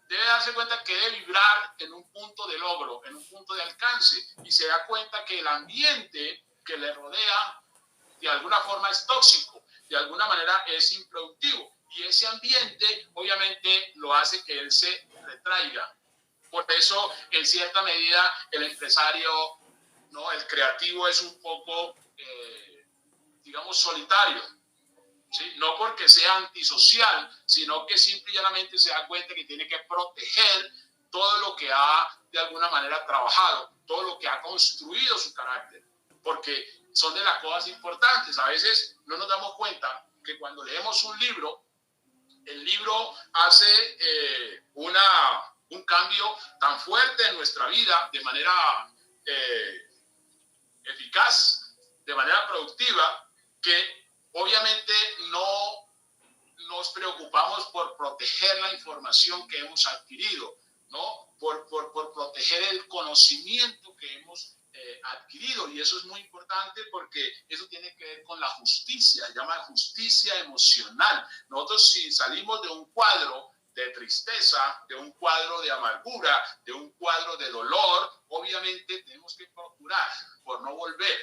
debe darse cuenta que debe vibrar en un punto de logro, en un punto de alcance, y se da cuenta que el ambiente que le rodea de alguna forma es tóxico, de alguna manera es improductivo, y ese ambiente obviamente lo hace que él se retraiga. Por eso, en cierta medida, el empresario, ¿no?, el creativo es un poco, digamos, solitario. ¿Sí? No porque sea antisocial, sino que simple y llanamente se da cuenta que tiene que proteger todo lo que ha de alguna manera trabajado, todo lo que ha construido su carácter, porque son de las cosas importantes. A veces no nos damos cuenta que cuando leemos un libro, el libro hace un cambio tan fuerte en nuestra vida de manera eficaz, de manera productiva, que obviamente no nos preocupamos por proteger la información que hemos adquirido, ¿no? Por proteger el conocimiento que hemos adquirido. Y eso es muy importante porque eso tiene que ver con la justicia, se llama justicia emocional. Nosotros, si salimos de un cuadro de tristeza, de un cuadro de amargura, de un cuadro de dolor, obviamente tenemos que procurar por no volver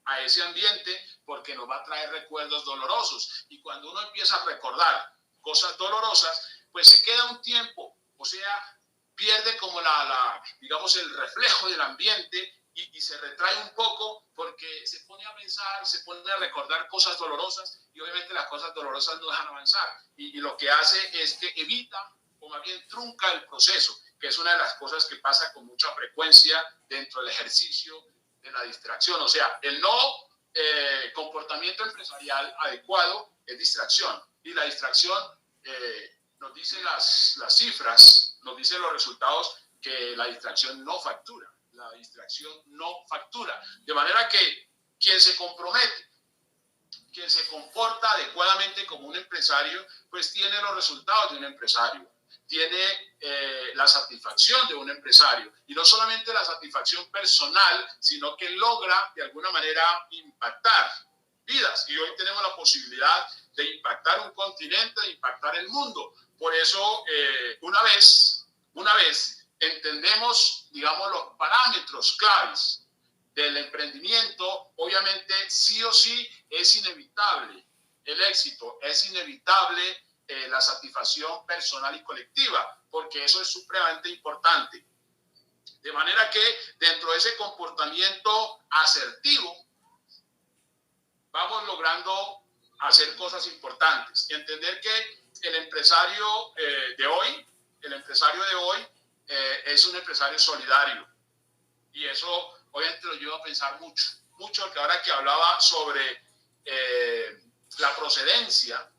a ese ambiente, porque nos va a traer recuerdos dolorosos. Y cuando uno empieza a recordar cosas dolorosas, pues se queda un tiempo, o sea, pierde como digamos, el reflejo del ambiente y se retrae un poco, porque se pone a pensar, se pone a recordar cosas dolorosas, y obviamente las cosas dolorosas no dejan avanzar, y lo que hace es que evita, o más bien trunca el proceso, que es una de las cosas que pasa con mucha frecuencia dentro del ejercicio de la distracción. O sea, el comportamiento empresarial adecuado es distracción, y la distracción nos dice las cifras, nos dice los resultados, que la distracción no factura. La distracción no factura. De manera que quien se compromete, quien se comporta adecuadamente como un empresario, pues tiene los resultados de un empresario, tiene la satisfacción de un empresario, y no solamente la satisfacción personal, sino que logra de alguna manera impactar vidas. Y hoy tenemos la posibilidad de impactar un continente, de impactar el mundo. Por eso, una vez entendemos, digamos, los parámetros claves del emprendimiento, obviamente sí o sí es inevitable el éxito, es inevitable la satisfacción personal y colectiva, porque eso es supremamente importante. De manera que dentro de ese comportamiento asertivo vamos logrando hacer cosas importantes y entender que el empresario de hoy es un empresario solidario, y eso obviamente lo lleva a pensar mucho, que ahora que hablaba sobre la procedencia,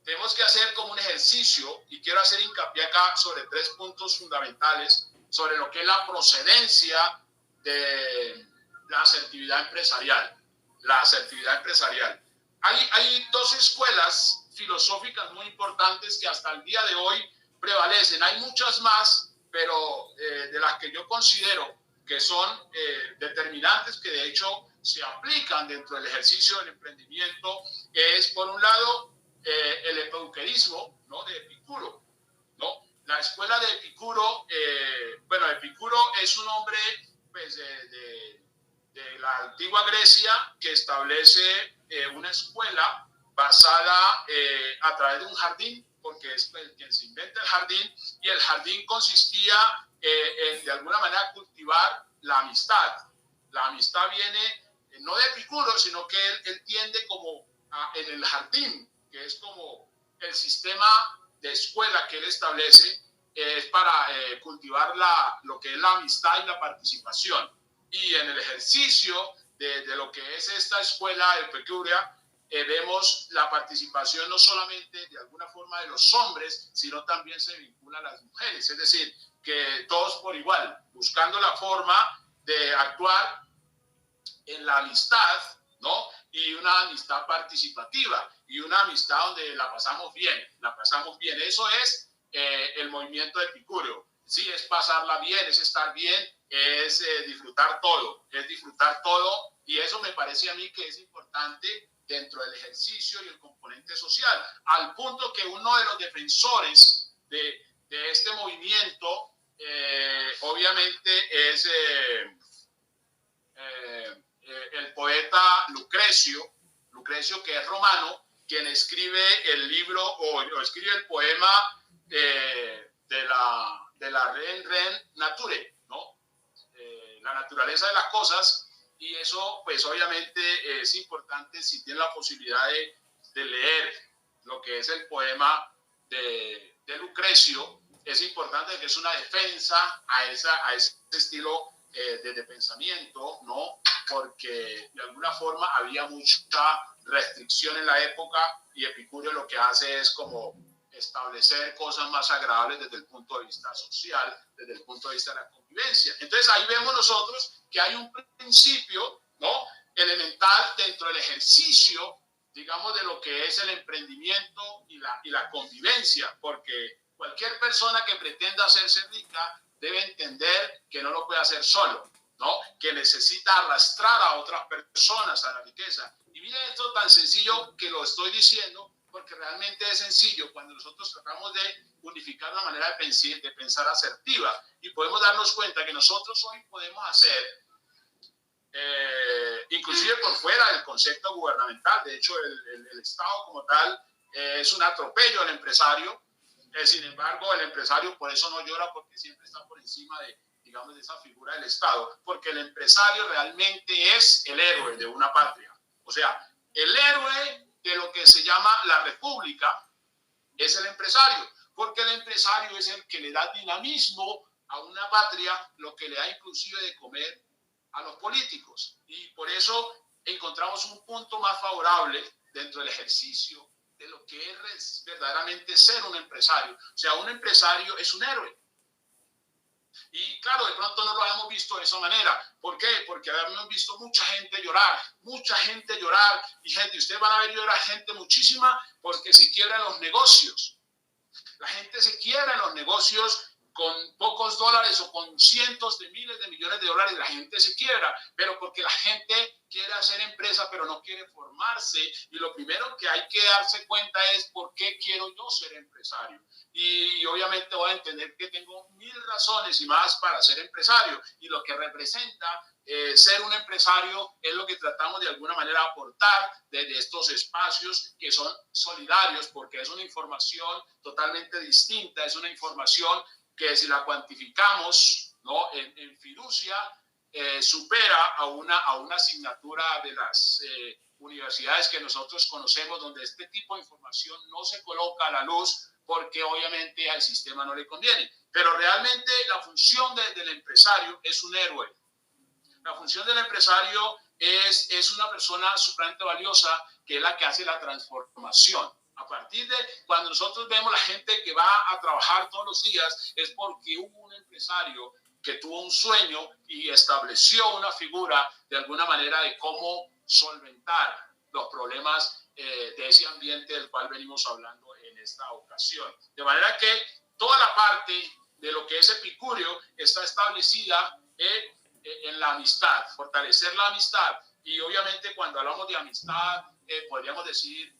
tenemos que hacer como un ejercicio, y quiero hacer hincapié acá sobre 3 puntos fundamentales sobre lo que es la procedencia de la asertividad empresarial. Hay 2 escuelas filosóficas muy importantes que hasta el día de hoy prevalecen. Hay muchas más, pero de las que yo considero que son determinantes, que de hecho se aplican dentro del ejercicio del emprendimiento, es por un lado el epicureísmo, escuela de Epicuro, bueno, Epicuro es un hombre pues, de la antigua Grecia que establece una escuela basada a través de un jardín, porque es quien se inventa el jardín, y el jardín consistía en de alguna manera cultivar la amistad. La amistad viene no de Epicuro, sino que él tiende como en el jardín, que es como el sistema de escuela que él establece, es para cultivar lo que es la amistad y la participación. Y en el ejercicio de lo que es esta escuela epicurea, vemos la participación no solamente de alguna forma de los hombres, sino también se vincula a las mujeres, es decir, que todos por igual, buscando la forma de actuar en la amistad, ¿no? Y una amistad participativa y una amistad donde la pasamos bien, la pasamos bien. Eso es el movimiento epicúreo. Sí, es pasarla bien, es estar bien, es disfrutar todo, y eso me parece a mí que es importante dentro del ejercicio y el componente social, al punto que uno de los defensores de este movimiento obviamente es el poeta Lucrecio, que es romano, quien escribe el libro o escribe el poema de la Ren Nature, ¿no? La naturaleza de las cosas, y eso pues obviamente es importante si tienen la posibilidad de leer lo que es el poema de Lucrecio. Es importante que es una defensa a ese estilo de pensamiento, ¿no? Porque de alguna forma había mucha restricción en la época y Epicúreo lo que hace es como establecer cosas más agradables desde el punto de vista social, desde el punto de vista de la convivencia. Entonces ahí vemos nosotros que hay un principio, ¿no?, elemental dentro del ejercicio, digamos, de lo que es el emprendimiento y la convivencia, porque cualquier persona que pretenda hacerse rica debe entender que no lo puede hacer solo, ¿no?, que necesita arrastrar a otras personas a la riqueza. Y miren esto tan sencillo que lo estoy diciendo, porque realmente es sencillo cuando nosotros tratamos de unificar la manera de pensar asertiva, y podemos darnos cuenta que nosotros hoy podemos hacer, inclusive por fuera del concepto gubernamental. De hecho, el Estado como tal es un atropello al empresario. Sin embargo, el empresario por eso no llora, porque siempre está por encima digamos, de esa figura del Estado, porque el empresario realmente es el héroe de una patria. O sea, el héroe de lo que se llama la república es el empresario, porque el empresario es el que le da dinamismo a una patria, lo que le da inclusive de comer a los políticos. Y por eso encontramos un punto más favorable dentro del ejercicio de lo que es verdaderamente ser un empresario. O sea, un empresario es un héroe. Y claro, de pronto no lo hemos visto de esa manera. ¿Por qué? Porque hemos visto mucha gente llorar, y gente, ustedes van a ver llorar gente muchísima, porque se quiebran los negocios. La gente se quiebra en los negocios con pocos dólares o con cientos de miles de millones de dólares. La gente se quiebra, pero porque la gente quiere hacer empresa, pero no quiere formarse. Y lo primero que hay que darse cuenta es por qué quiero yo ser empresario. Y obviamente voy a entender que tengo 1000 razones y más para ser empresario. Y lo que representa ser un empresario es lo que tratamos de alguna manera aportar desde estos espacios que son solidarios, porque es una información totalmente distinta, es una información que si la cuantificamos, ¿no?, en fiducia, supera a una asignatura de las universidades que nosotros conocemos, donde este tipo de información no se coloca a la luz, porque obviamente al sistema no le conviene. Pero realmente la función del empresario es un héroe. La función del empresario es una persona supremamente valiosa, que es la que hace la transformación. A partir de cuando nosotros vemos la gente que va a trabajar todos los días, es porque hubo un empresario que tuvo un sueño y estableció una figura de alguna manera de cómo solventar los problemas de ese ambiente del cual venimos hablando en esta ocasión. De manera que toda la parte de lo que es epicúreo está establecida en la amistad, fortalecer la amistad. Y obviamente cuando hablamos de amistad, podríamos decir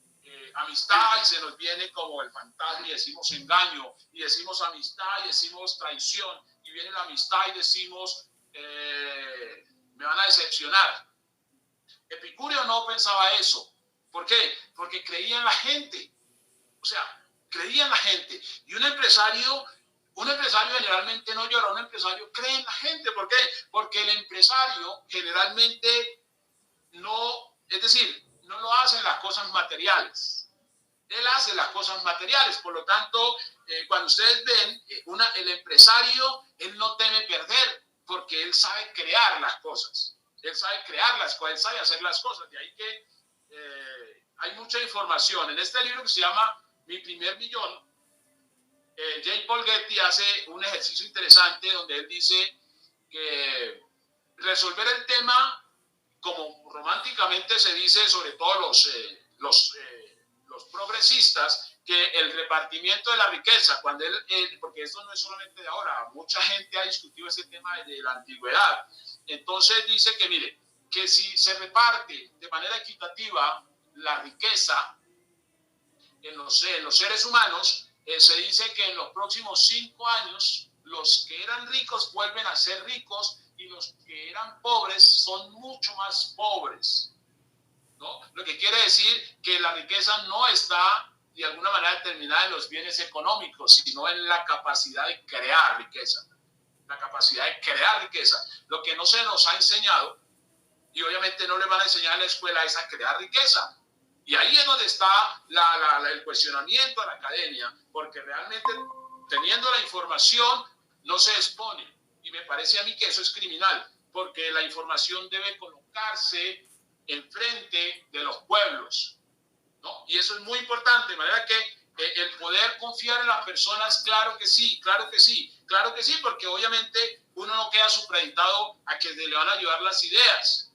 amistad y se nos viene como el fantasma y decimos engaño, y decimos amistad y decimos traición, y viene la amistad y decimos me van a decepcionar. Epicurio no pensaba eso. ¿Por qué? Porque creía en la gente. O sea, creía en la gente. Y un empresario generalmente no llora, un empresario cree en la gente. ¿Por qué? Porque el empresario generalmente no, es decir, no lo hacen las cosas materiales. Él hace las cosas materiales. Por lo tanto, cuando ustedes ven, el empresario, él no teme perder porque él sabe crear las cosas. Él sabe crear las cosas, él sabe hacer las cosas. De ahí que hay mucha información. En este libro que se llama Mi primer millón, J. Paul Getty hace un ejercicio interesante donde él dice que resolver el tema, como románticamente se dice, sobre todo los progresistas, que el repartimiento de la riqueza, cuando porque esto no es solamente de ahora, mucha gente ha discutido ese tema desde la antigüedad. Entonces dice que, mire, que si se reparte de manera equitativa la riqueza en los seres humanos, se dice que en los próximos 5 años los que eran ricos vuelven a ser ricos y los que eran pobres son mucho más pobres, ¿no? Lo que quiere decir que la riqueza no está de alguna manera determinada en los bienes económicos, sino en la capacidad de crear riqueza. La capacidad de crear riqueza. Lo que no se nos ha enseñado, y obviamente no le van a enseñar en la escuela, es a crear riqueza. Y ahí es donde está el cuestionamiento a la academia, porque realmente teniendo la información no se expone. Y me parece a mí que eso es criminal, porque la información debe colocarse enfrente de los pueblos, ¿no? Y eso es muy importante, de manera que el poder confiar en las personas, claro que sí, claro que sí, claro que sí, porque obviamente uno no queda supeditado a que le van a ayudar las ideas,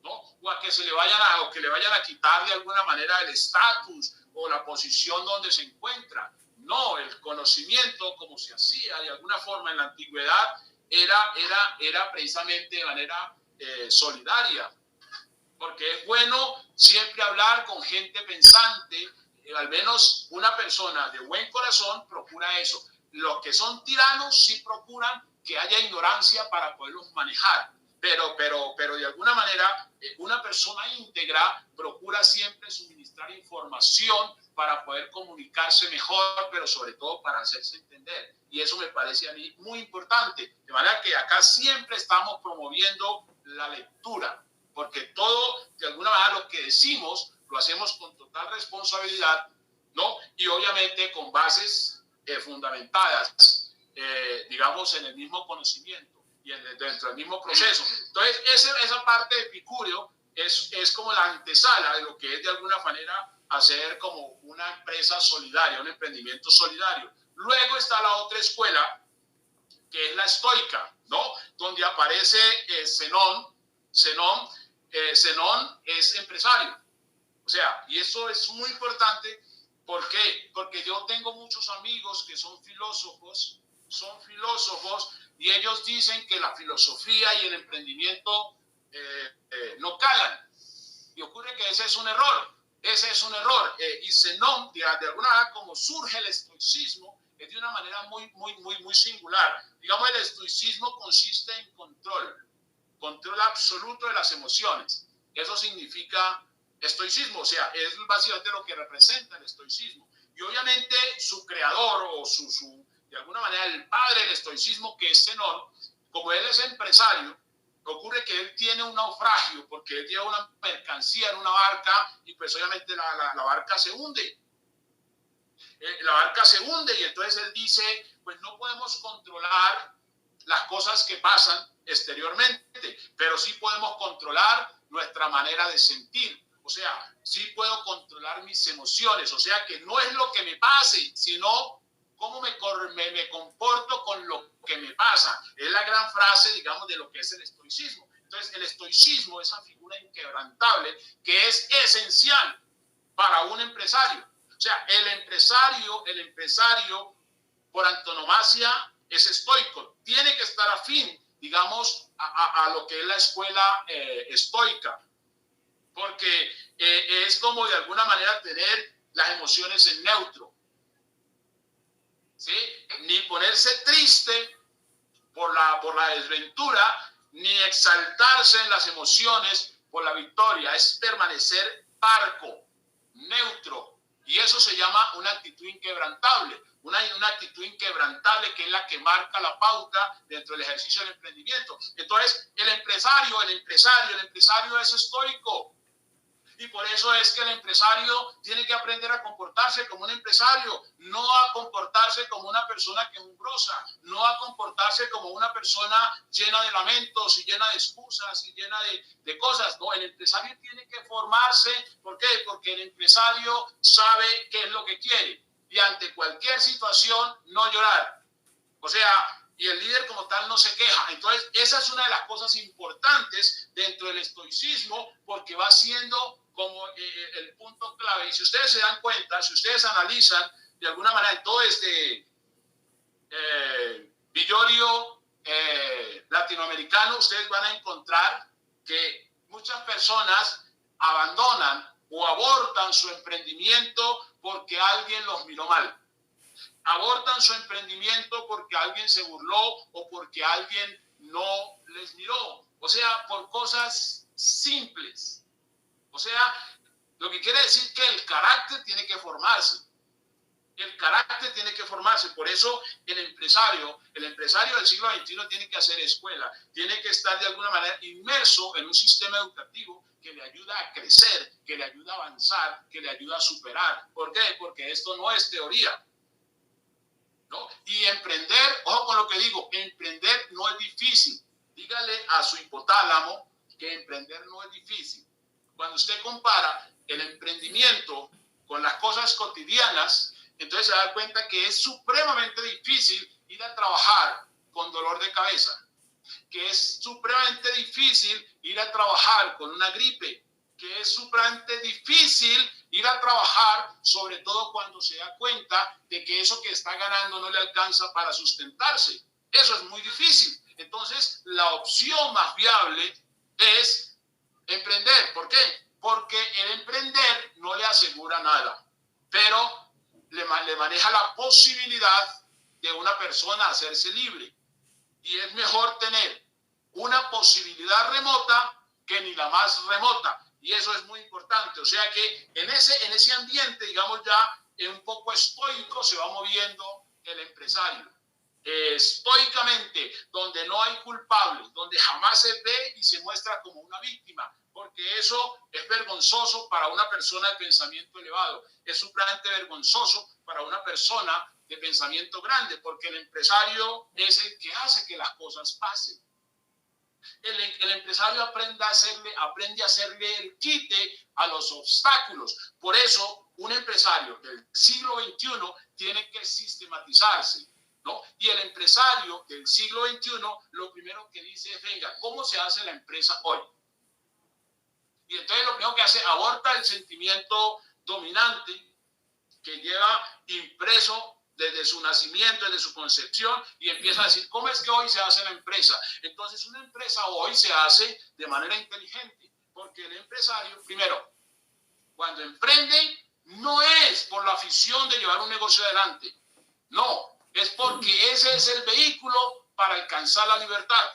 ¿no? O a que le vayan a quitar de alguna manera el estatus o la posición donde se encuentra. No, el conocimiento, como se hacía de alguna forma en la antigüedad, era precisamente de manera solidaria, porque es bueno siempre hablar con gente pensante, al menos una persona de buen corazón procura eso. Los que son tiranos sí procuran que haya ignorancia para poderlos manejar. Pero de alguna manera una persona íntegra procura siempre suministrar información para poder comunicarse mejor, pero sobre todo para hacerse entender. Y eso me parece a mí muy importante. De manera que acá siempre estamos promoviendo la lectura, porque todo, de alguna manera, lo que decimos lo hacemos con total responsabilidad, ¿no? Y obviamente con bases fundamentadas, digamos, en el mismo conocimiento y dentro del mismo proceso. Entonces, esa parte de Epicurio es como la antesala de lo que es de alguna manera hacer como una empresa solidaria, un emprendimiento solidario. Luego está la otra escuela, que es la estoica, ¿no? Donde aparece Zenón. Zenón es empresario. O sea, y eso es muy importante. ¿Por qué? Porque yo tengo muchos amigos que son filósofos, y ellos dicen que la filosofía y el emprendimiento no calan. Y ocurre que ese es un error. Y Zenón, de alguna manera, como surge el estoicismo, es de una manera muy singular. Digamos, el estoicismo consiste en control absoluto de las emociones. Eso significa estoicismo, o sea, es básicamente lo que representa el estoicismo. Y obviamente su creador o de alguna manera el padre del estoicismo, que es Zenón, como él es empresario, ocurre que él tiene un naufragio porque él lleva una mercancía en una barca y pues obviamente la barca se hunde. La barca se hunde y entonces él dice, pues no podemos controlar las cosas que pasan exteriormente, pero sí podemos controlar nuestra manera de sentir. O sea, sí puedo controlar mis emociones. O sea, que no es lo que me pase, sino cómo me comporto con lo que me pasa. Es la gran frase, digamos, de lo que es el estoicismo. Entonces, el estoicismo, esa figura inquebrantable, que es esencial para un empresario. O sea, el empresario por antonomasia es estoico. Tiene que estar afín, digamos, a lo que es la escuela estoica. Porque es como de alguna manera tener las emociones en neutro, ¿sí? Ni ponerse triste por la desventura, ni exaltarse en las emociones por la victoria. Es permanecer parco, neutro. Y eso se llama una actitud inquebrantable. Una actitud inquebrantable que es la que marca la pauta dentro del ejercicio del emprendimiento. Entonces, el empresario es estoico. Y por eso es que el empresario tiene que aprender a comportarse como un empresario, no a comportarse como una persona quejumbrosa, no a comportarse como una persona llena de lamentos y llena de excusas y llena de cosas. No, el empresario tiene que formarse. ¿Por qué? Porque el empresario sabe qué es lo que quiere y ante cualquier situación no llorar. O sea, y el líder como tal no se queja. Entonces, esa es una de las cosas importantes dentro del estoicismo, porque va siendo como el punto clave. Y si ustedes se dan cuenta, si ustedes analizan de alguna manera en todo este villorio latinoamericano, ustedes van a encontrar que muchas personas abandonan o abortan su emprendimiento porque alguien los miró mal. Abortan su emprendimiento porque alguien se burló o porque alguien no les miró. O sea, por cosas simples. O sea, lo que quiere decir que el carácter tiene que formarse. El carácter tiene que formarse. Por eso el empresario del siglo XXI tiene que hacer escuela. Tiene que estar de alguna manera inmerso en un sistema educativo que le ayuda a crecer, que le ayuda a avanzar, que le ayuda a superar. ¿Por qué? Porque esto no es teoría. ¿No? Y emprender, ojo con lo que digo, emprender no es difícil. Dígale a su hipotálamo que emprender no es difícil. Cuando usted compara el emprendimiento con las cosas cotidianas, entonces se da cuenta que es supremamente difícil ir a trabajar con dolor de cabeza, que es supremamente difícil ir a trabajar con una gripe, que es supremamente difícil ir a trabajar, sobre todo cuando se da cuenta de que eso que está ganando no le alcanza para sustentarse. Eso es muy difícil. Entonces, la opción más viable es emprender. ¿Por qué? Porque el emprender no le asegura nada, pero le maneja la posibilidad de una persona hacerse libre. Y es mejor tener una posibilidad remota que ni la más remota. Y eso es muy importante. O sea que en ese ambiente, digamos ya, un poco estoico se va moviendo el empresario. Estoicamente, donde no hay culpables, donde jamás se ve y se muestra como una víctima, porque eso es vergonzoso para una persona de pensamiento elevado, es supremamente vergonzoso para una persona de pensamiento grande, porque el empresario es el que hace que las cosas pasen. El empresario aprende a hacerle el quite a los obstáculos. Por eso, un empresario del siglo XXI tiene que sistematizarse, ¿no? Y el empresario del siglo XXI lo primero que dice es, venga, ¿cómo se hace la empresa hoy? Y entonces lo primero que hace, aborta el sentimiento dominante que lleva impreso desde su nacimiento, desde su concepción, y empieza a decir, ¿cómo es que hoy se hace la empresa? Entonces, una empresa hoy se hace de manera inteligente, porque el empresario, primero, cuando emprende, no es por la afición de llevar un negocio adelante, no, es porque ese es el vehículo para alcanzar la libertad.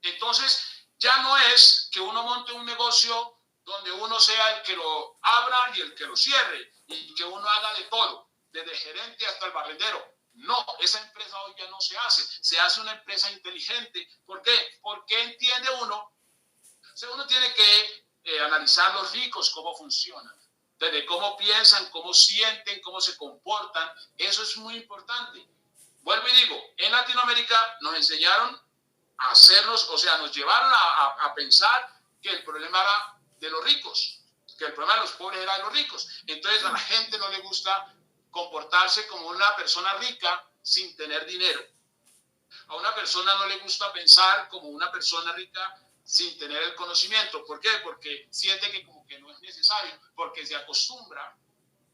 Entonces, ya no es que uno monte un negocio donde uno sea el que lo abra y el que lo cierre, y que uno haga de todo, desde gerente hasta el barrendero. No, esa empresa hoy ya no se hace una empresa inteligente. ¿Por qué? Porque entiende uno, o sea, uno tiene que analizar los ricos, cómo funcionan, desde cómo piensan, cómo sienten, cómo se comportan. Eso es muy importante. Vuelvo y digo, en Latinoamérica nos enseñaron a hacernos, o sea, nos llevaron a pensar que el problema era de los ricos, que el problema de los pobres era de los ricos. Entonces a la gente no le gusta comportarse como una persona rica sin tener dinero. A una persona no le gusta pensar como una persona rica sin tener el conocimiento. ¿Por qué? Porque siente que como que no es necesario, porque se acostumbra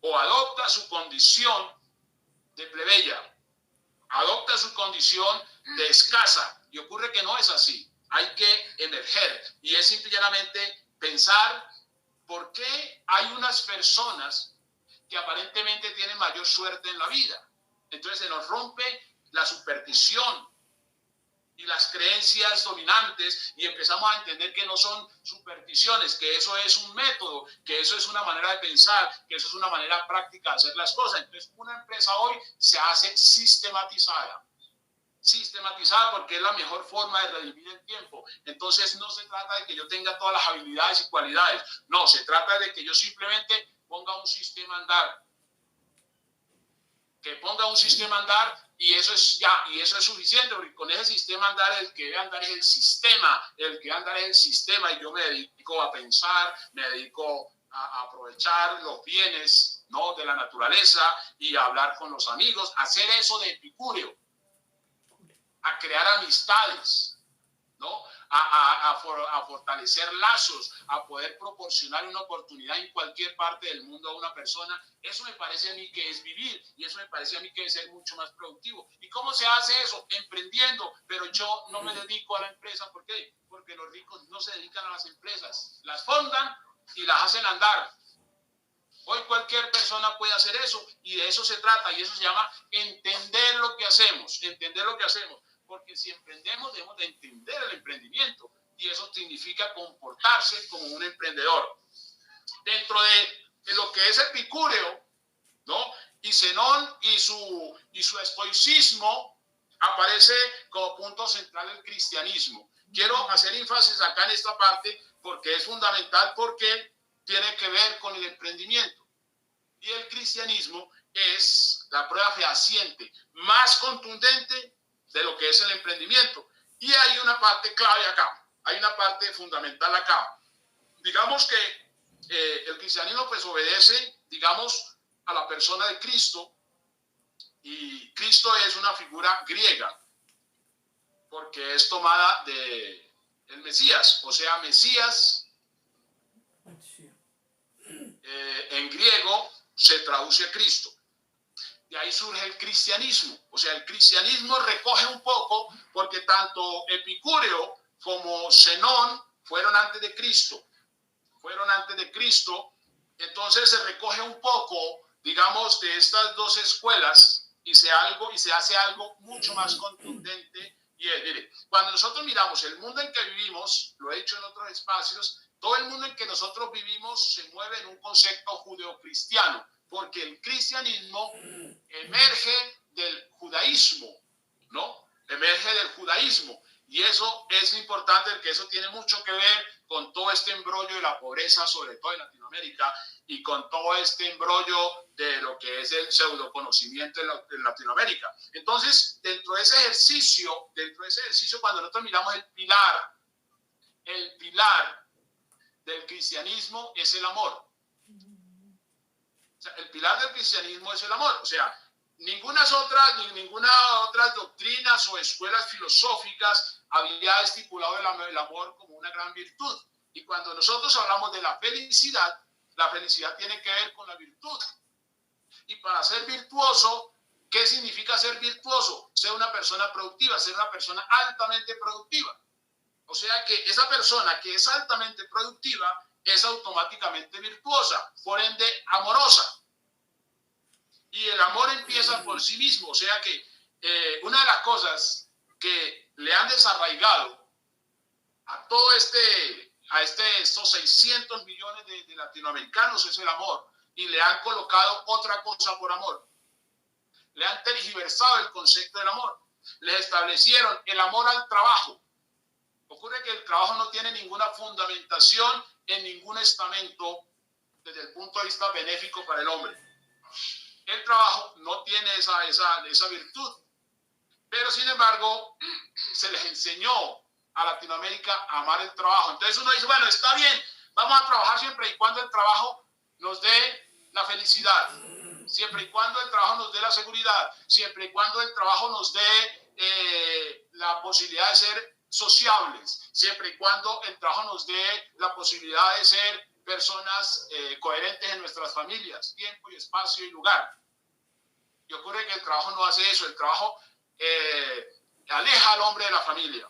o adopta su condición de plebeya, adopta su condición de escasa, y ocurre que no es así. Hay que emerger, y es simplemente pensar por qué hay unas personas que aparentemente tienen mayor suerte en la vida. Entonces se nos rompe la superstición y las creencias dominantes y empezamos a entender que no son supersticiones, que eso es un método, que eso es una manera de pensar, que eso es una manera práctica de hacer las cosas. Entonces una empresa hoy se hace sistematizada porque es la mejor forma de redimir el tiempo. Entonces no se trata de que yo tenga todas las habilidades y cualidades, no, se trata de que yo simplemente ponga un sistema a andar, y eso es suficiente, porque con ese sistema andar, el que debe andar es el sistema, y yo me dedico a pensar, me dedico a aprovechar los bienes, ¿no?, de la naturaleza y a hablar con los amigos, a hacer eso de epicúreo, a crear amistades, ¿no? A fortalecer lazos, a poder proporcionar una oportunidad en cualquier parte del mundo a una persona. Eso me parece a mí que es vivir, y eso me parece a mí que es ser mucho más productivo. ¿Y cómo se hace eso? Emprendiendo, pero yo no me dedico a la empresa. ¿Por qué? Porque los ricos no se dedican a las empresas, las fondan y las hacen andar. Hoy cualquier persona puede hacer eso, y de eso se trata, y eso se llama entender lo que hacemos, porque si emprendemos debemos de entender el emprendimiento, y eso significa comportarse como un emprendedor. Dentro de lo que es Epicúreo, ¿no?, y Zenón y su estoicismo, aparece como punto central el cristianismo. Quiero hacer énfasis acá en esta parte porque es fundamental, porque tiene que ver con el emprendimiento. Y el cristianismo es la prueba fehaciente más contundente de lo que es el emprendimiento. Y hay una parte clave acá, hay una parte fundamental acá. Digamos que el cristianismo pues obedece, digamos, a la persona de Cristo, y Cristo es una figura griega porque es tomada de el Mesías, o sea, Mesías en griego se traduce a Cristo. De ahí surge el cristianismo. O sea, el cristianismo recoge un poco, porque tanto Epicúreo como Zenón fueron antes de Cristo. Entonces se recoge un poco, digamos, de estas dos escuelas, y se hace algo mucho más contundente. Y mire, cuando nosotros miramos el mundo en que vivimos, lo he dicho en otros espacios, todo el mundo en que nosotros vivimos se mueve en un concepto judeocristiano, porque el cristianismo emerge del judaísmo, ¿no? Y eso es importante, porque eso tiene mucho que ver con todo este embrollo de la pobreza, sobre todo en Latinoamérica, y con todo este embrollo de lo que es el pseudoconocimiento en Latinoamérica. Entonces, dentro de ese ejercicio, cuando nosotros miramos el pilar del cristianismo es el amor. O sea, el pilar del cristianismo es el amor. O sea, ninguna otras doctrinas o escuelas filosóficas había estipulado el amor como una gran virtud. Y cuando nosotros hablamos de la felicidad tiene que ver con la virtud. Y para ser virtuoso, ¿qué significa ser virtuoso? Ser una persona productiva, ser una persona altamente productiva. O sea que esa persona que es altamente productiva es automáticamente virtuosa, por ende amorosa. Y el amor empieza por sí mismo. O sea que una de las cosas que le han desarraigado a estos 600 millones de latinoamericanos es el amor, y le han colocado otra cosa por amor. Le han tergiversado el concepto del amor. Les establecieron el amor al trabajo. Ocurre que el trabajo no tiene ninguna fundamentación en ningún estamento desde el punto de vista benéfico para el hombre. El trabajo no tiene esa virtud, pero sin embargo se les enseñó a Latinoamérica a amar el trabajo. Entonces uno dice, bueno, está bien, vamos a trabajar siempre y cuando el trabajo nos dé la felicidad, siempre y cuando el trabajo nos dé la seguridad, siempre y cuando el trabajo nos dé la posibilidad de ser sociables, siempre y cuando el trabajo nos dé la posibilidad de ser personas coherentes en nuestras familias, tiempo y espacio y lugar. Y ocurre que el trabajo no hace eso. El trabajo aleja al hombre de la familia,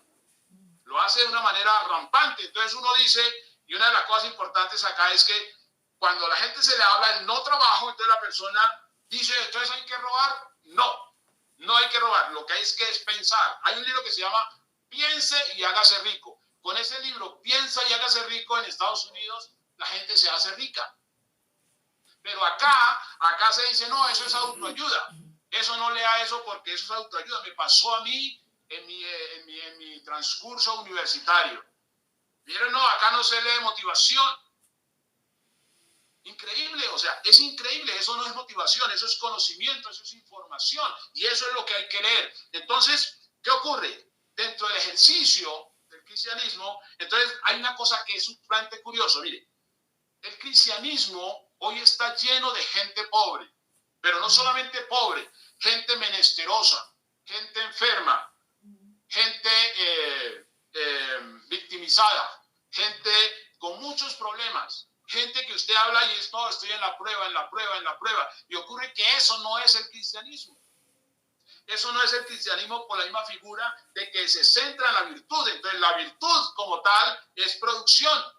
lo hace de una manera rampante. Entonces uno dice, y una de las cosas importantes acá es que Cuando a la gente se le habla del no trabajo, entonces la persona dice, entonces hay que robar. No, no hay que robar. Lo que hay es que pensar. Hay un libro que se llama Piense y hágase rico. Con ese libro, Piensa y hágase rico, en Estados Unidos la gente se hace rica. Pero acá se dice, no, eso es autoayuda. Eso no lea eso porque eso es autoayuda. Me pasó a mí en mi transcurso universitario. Vieron, no, acá no se lee motivación. Increíble, o sea, es increíble. Eso no es motivación, eso es conocimiento, eso es información. Y eso es lo que hay que leer. Entonces, ¿qué ocurre? Dentro del ejercicio del cristianismo, entonces hay una cosa que es bastante curioso. Mire, el cristianismo hoy está lleno de gente pobre, pero no solamente pobre, gente menesterosa, gente enferma, gente victimizada, gente con muchos problemas, gente que usted habla y es, no, estoy en la prueba, en la prueba, en la prueba. Y ocurre que eso no es el cristianismo. Eso no es el cristianismo por la misma figura de que se centra en la virtud. Entonces la virtud como tal es producción.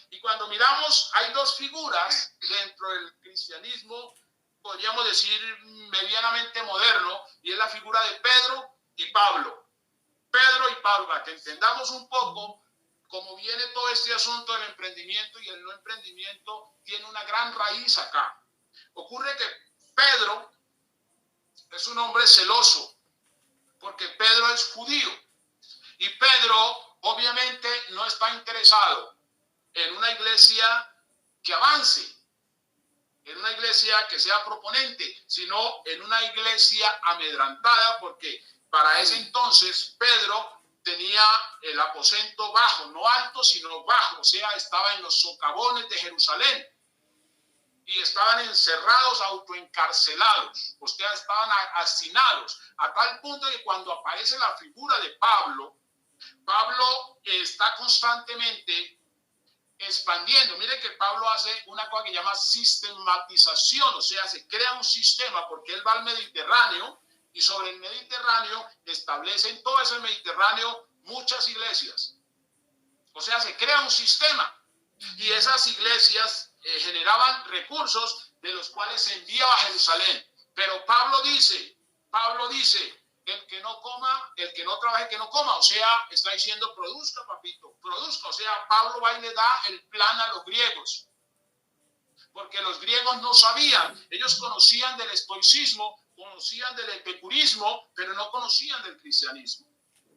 Y cuando miramos, hay dos figuras dentro del cristianismo, podríamos decir medianamente moderno, y es la figura de Pedro y Pablo. Pedro y Pablo, para que entendamos un poco cómo viene todo este asunto del emprendimiento y el no emprendimiento, tiene una gran raíz acá. Ocurre que Pedro es un hombre celoso, porque Pedro es judío, y Pedro obviamente no está interesado en una iglesia que avance, en una iglesia que sea proponente, sino en una iglesia amedrantada, porque para ese entonces Pedro tenía el aposento bajo, no alto, sino bajo, o sea, estaba en los socavones de Jerusalén y estaban encerrados, autoencarcelados, o sea, estaban hacinados, a tal punto que cuando aparece la figura de Pablo, Pablo está constantemente expandiendo. Mire que Pablo hace una cosa que llama sistematización, o sea, se crea un sistema porque él va al Mediterráneo y sobre el Mediterráneo establece en todo ese Mediterráneo muchas iglesias. O sea, se crea un sistema y esas iglesias generaban recursos de los cuales se enviaba a Jerusalén. Pero Pablo dice, el que no coma, el que no trabaje, que no coma. O sea, está diciendo, produzca, papito, produzca. O sea, Pablo va y le da el plan a los griegos. Porque los griegos no sabían. Ellos conocían del estoicismo, conocían del epicurismo, pero no conocían del cristianismo.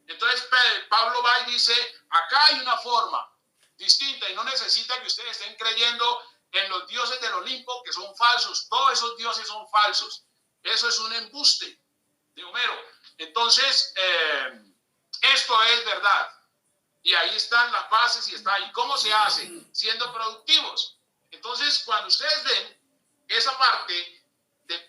Entonces Pablo va y dice, acá hay una forma distinta y no necesita que ustedes estén creyendo en los dioses del Olimpo, que son falsos. Todos esos dioses son falsos. Eso es un embuste de Homero. Entonces, esto es verdad. Y ahí están las bases y está ahí. ¿Cómo se hace? Siendo productivos. Entonces, cuando ustedes ven esa parte de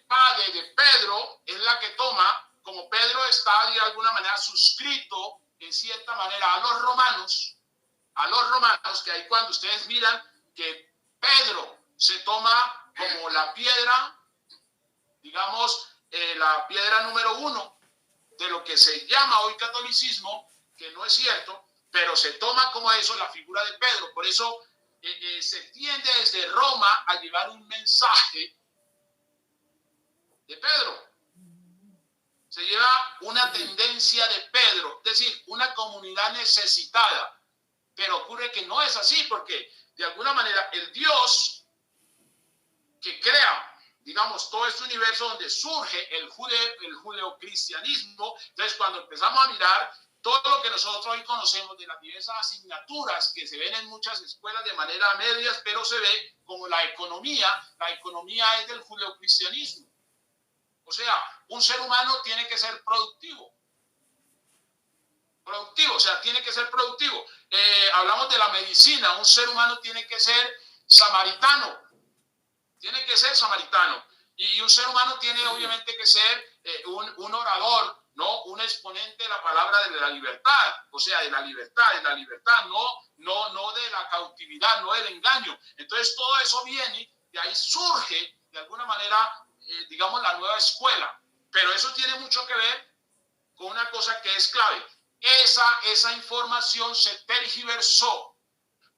Pedro, es la que toma, como Pedro está de alguna manera suscrito, en cierta manera, a los romanos, que ahí cuando ustedes miran que Pedro se toma como la piedra, digamos, la piedra número 1 de lo que se llama hoy catolicismo, que no es cierto, pero se toma como eso la figura de Pedro. Por eso se tiende desde Roma a llevar un mensaje de Pedro. Se lleva una tendencia de Pedro, es decir, una comunidad necesitada. Pero ocurre que no es así, porque de alguna manera el Dios que crea, digamos, todo este universo donde surge el judeocristianismo. Entonces, cuando empezamos a mirar todo lo que nosotros hoy conocemos de las diversas asignaturas que se ven en muchas escuelas de manera a medias, pero se ve como la economía es del judeocristianismo. O sea, un ser humano tiene que ser productivo, o sea, tiene que ser productivo. Hablamos de la medicina, un ser humano tiene que ser samaritano, y un ser humano tiene obviamente que ser un orador, ¿no? Un exponente de la palabra de la libertad, o sea, de la libertad, no de la cautividad, no del engaño. Entonces todo eso viene, de ahí surge de alguna manera, digamos, la nueva escuela, pero eso tiene mucho que ver con una cosa que es clave. Esa información se tergiversó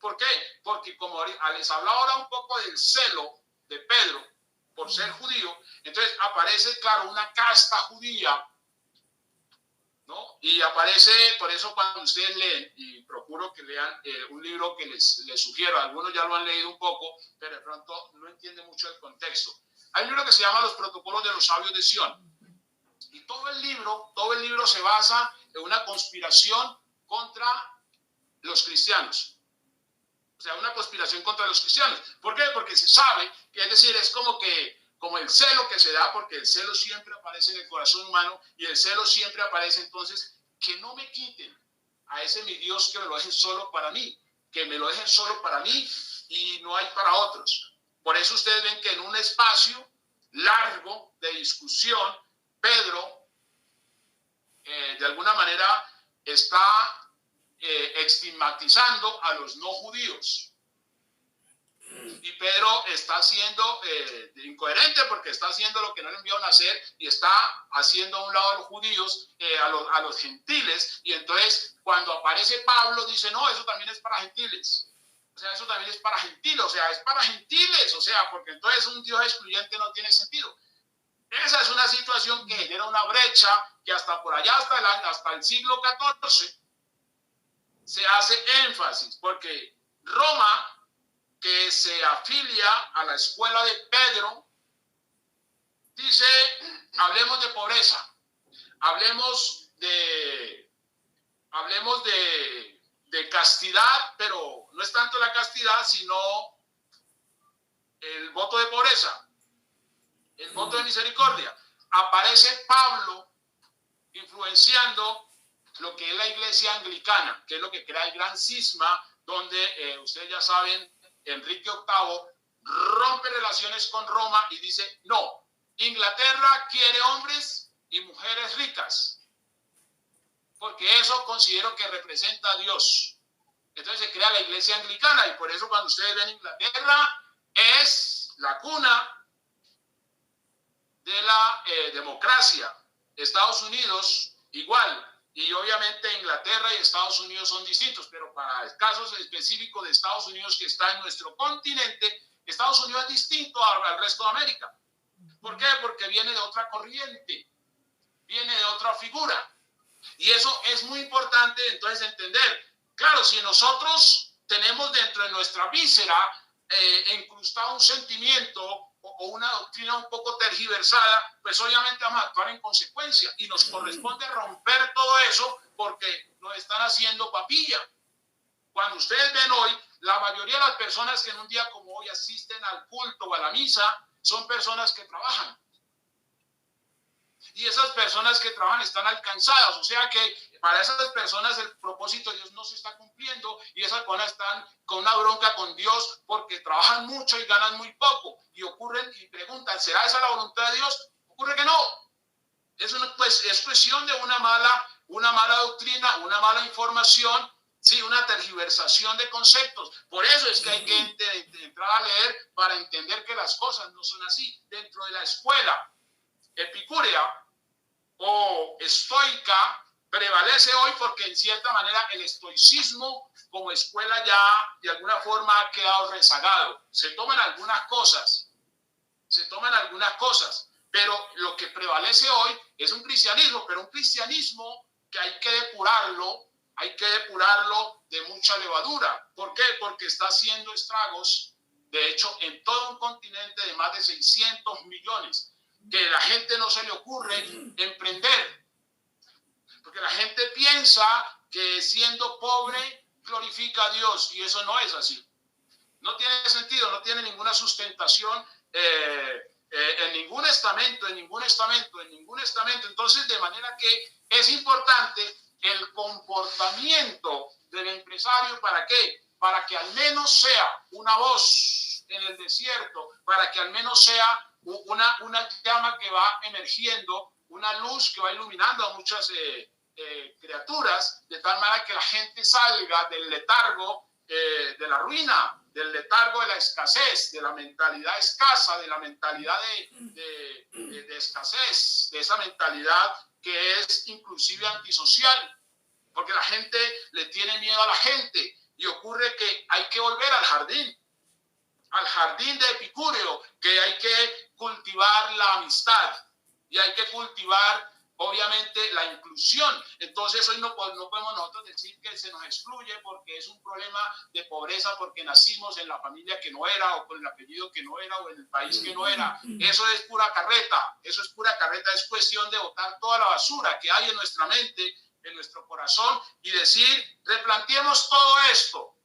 ¿Por qué? Porque como les hablaba ahora un poco del celo de Pedro por ser judío, entonces aparece, claro, una casta judía, ¿no? Y aparece, por eso cuando ustedes leen, y procuro que lean un libro que les sugiero, algunos ya lo han leído un poco, pero de pronto no entienden mucho el contexto. Hay un libro que se llama Los Protocolos de los Sabios de Sion, y todo el libro se basa en una conspiración contra los cristianos. O sea, una conspiración contra los cristianos. ¿Por qué? Porque se sabe que, es decir, es como el celo que se da, porque el celo siempre aparece en el corazón humano y el celo siempre aparece entonces, que no me quiten a ese mi Dios, que me lo dejen solo para mí, que me lo dejen solo para mí y no hay para otros. Por eso ustedes ven que en un espacio largo de discusión, Pedro, de alguna manera, está estigmatizando a los no judíos. Y Pedro está siendo incoherente porque está haciendo lo que no le enviaron a hacer y está haciendo a un lado a los judíos, a los gentiles. Y entonces cuando aparece Pablo dice, no, eso también es para gentiles. O sea, eso también es para gentiles, o sea, es para gentiles, o sea, porque entonces un Dios excluyente no tiene sentido. Esa es una situación que genera una brecha que hasta por allá, hasta el siglo XIV, se hace énfasis, porque Roma, que se afilia a la escuela de Pedro, dice, hablemos de pobreza, hablemos de castidad, pero no es tanto la castidad, sino el voto de pobreza, el voto de misericordia. Aparece Pablo influenciando lo que es la iglesia anglicana, que es lo que crea el gran cisma, donde ustedes ya saben, Enrique VIII rompe relaciones con Roma y dice, no, Inglaterra quiere hombres y mujeres ricas, porque eso considero que representa a Dios. Entonces se crea la iglesia anglicana, y por eso cuando ustedes ven Inglaterra, es la cuna de la democracia. Estados Unidos igual, y obviamente Inglaterra y Estados Unidos son distintos, pero para el caso específico de Estados Unidos, que está en nuestro continente, Estados Unidos es distinto al resto de América. ¿Por qué? Porque viene de otra corriente, viene de otra figura. Y eso es muy importante entonces entender. Claro, si nosotros tenemos dentro de nuestra víscera incrustado un sentimiento o una doctrina un poco tergiversada, pues obviamente vamos a actuar en consecuencia y nos corresponde romper todo eso porque nos están haciendo papilla. Cuando ustedes ven hoy, la mayoría de las personas que en un día como hoy asisten al culto o a la misa son personas que trabajan. Y esas personas que trabajan están alcanzadas, o sea que para esas personas el propósito de Dios no se está cumpliendo y esas personas están con una bronca con Dios porque trabajan mucho y ganan muy poco y ocurren y preguntan, ¿será esa la voluntad de Dios? Ocurre que no. Es expresión de una mala doctrina, una mala información, sí, una tergiversación de conceptos. Por eso es que hay que entrar a leer para entender que las cosas no son así. Dentro de la escuela epicúrea o estoica prevalece hoy porque en cierta manera el estoicismo como escuela ya de alguna forma ha quedado rezagado. Se toman algunas cosas, pero lo que prevalece hoy es un cristianismo, pero un cristianismo que hay que depurarlo de mucha levadura. ¿Por qué? Porque está haciendo estragos, de hecho, en todo un continente de más de 600 millones. Que a la gente no se le ocurre emprender, porque la gente piensa que siendo pobre glorifica a Dios, y eso no es así. No tiene sentido, no tiene ninguna sustentación en ningún estamento. Entonces, de manera que es importante el comportamiento del empresario. ¿Para qué? Para que al menos sea una voz en el desierto, para que al menos sea una llama que va emergiendo, una luz que va iluminando a muchas criaturas, de tal manera que la gente salga del letargo de la ruina, del letargo de la escasez, de la mentalidad escasa, de la mentalidad de escasez, de esa mentalidad que es inclusive antisocial, porque la gente le tiene miedo a la gente. Y ocurre que hay que volver al jardín de Epicúreo, que hay que cultivar la amistad y hay que cultivar obviamente la inclusión. Entonces hoy no podemos nosotros decir que se nos excluye porque es un problema de pobreza, porque nacimos en la familia que no era, o con el apellido que no era, o en el país que no era. Eso es pura carreta, es cuestión de botar toda la basura que hay en nuestra mente, en nuestro corazón, y decir, replanteemos todo esto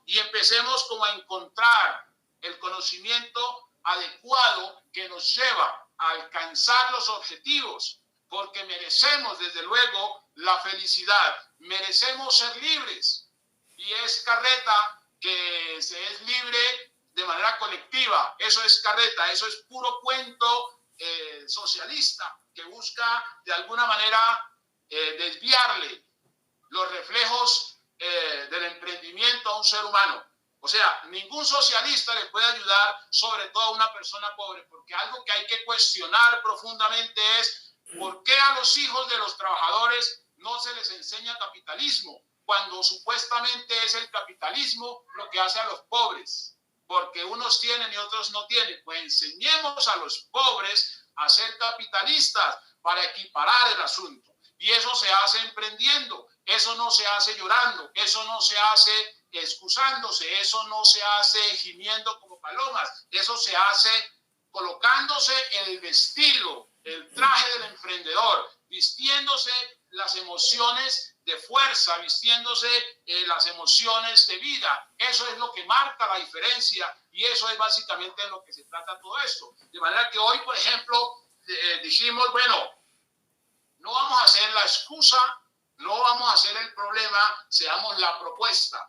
y empecemos como a encontrar el conocimiento adecuado que nos lleva a alcanzar los objetivos, porque merecemos desde luego la felicidad, merecemos ser libres, y es carreta que se es libre de manera colectiva. Eso es carreta, eso es puro cuento socialista que busca de alguna manera desviarle los reflejos del emprendimiento a un ser humano. O sea, ningún socialista le puede ayudar, sobre todo a una persona pobre, porque algo que hay que cuestionar profundamente es por qué a los hijos de los trabajadores no se les enseña capitalismo, cuando supuestamente es el capitalismo lo que hace a los pobres, porque unos tienen y otros no tienen. Pues enseñemos a los pobres a ser capitalistas para equiparar el asunto. Y eso se hace emprendiendo, eso no se hace llorando, eso no se hace excusándose, eso no se hace gimiendo como palomas, eso se hace colocándose el vestido, el traje del emprendedor, vistiéndose las emociones de fuerza, vistiéndose las emociones de vida. Eso es lo que marca la diferencia y eso es básicamente de lo que se trata todo esto. De manera que hoy, por ejemplo, dijimos, bueno, no vamos a hacer la excusa, no vamos a hacer el problema, seamos la propuesta.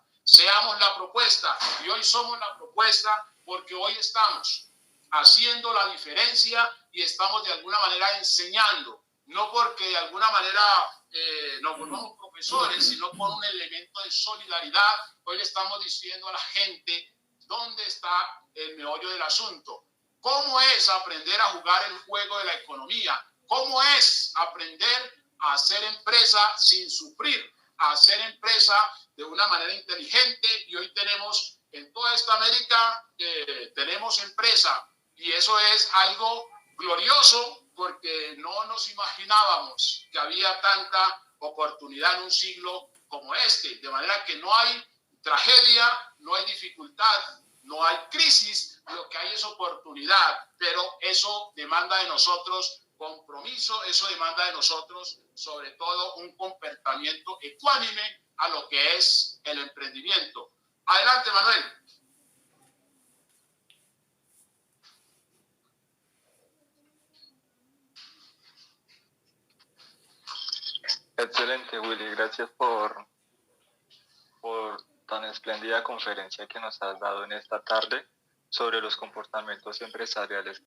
Y hoy somos la propuesta porque hoy estamos haciendo la diferencia y estamos de alguna manera enseñando, no porque de alguna manera nos volvamos profesores, sino por un elemento de solidaridad. Hoy le estamos diciendo a la gente dónde está el meollo del asunto. ¿Cómo es aprender a jugar el juego de la economía? ¿Cómo es aprender a hacer empresa sin sufrir, a hacer empresa de una manera inteligente? Y hoy tenemos en toda esta América, tenemos empresa, y eso es algo glorioso porque no nos imaginábamos que había tanta oportunidad en un siglo como este, de manera que no hay tragedia, no hay dificultad, no hay crisis, lo que hay es oportunidad, pero eso demanda de nosotros compromiso, eso demanda de nosotros sobre todo un comportamiento ecuánime a lo que es el emprendimiento. Adelante, Manuel. Excelente, Willy. Gracias por tan espléndida conferencia que nos has dado en esta tarde sobre los comportamientos empresariales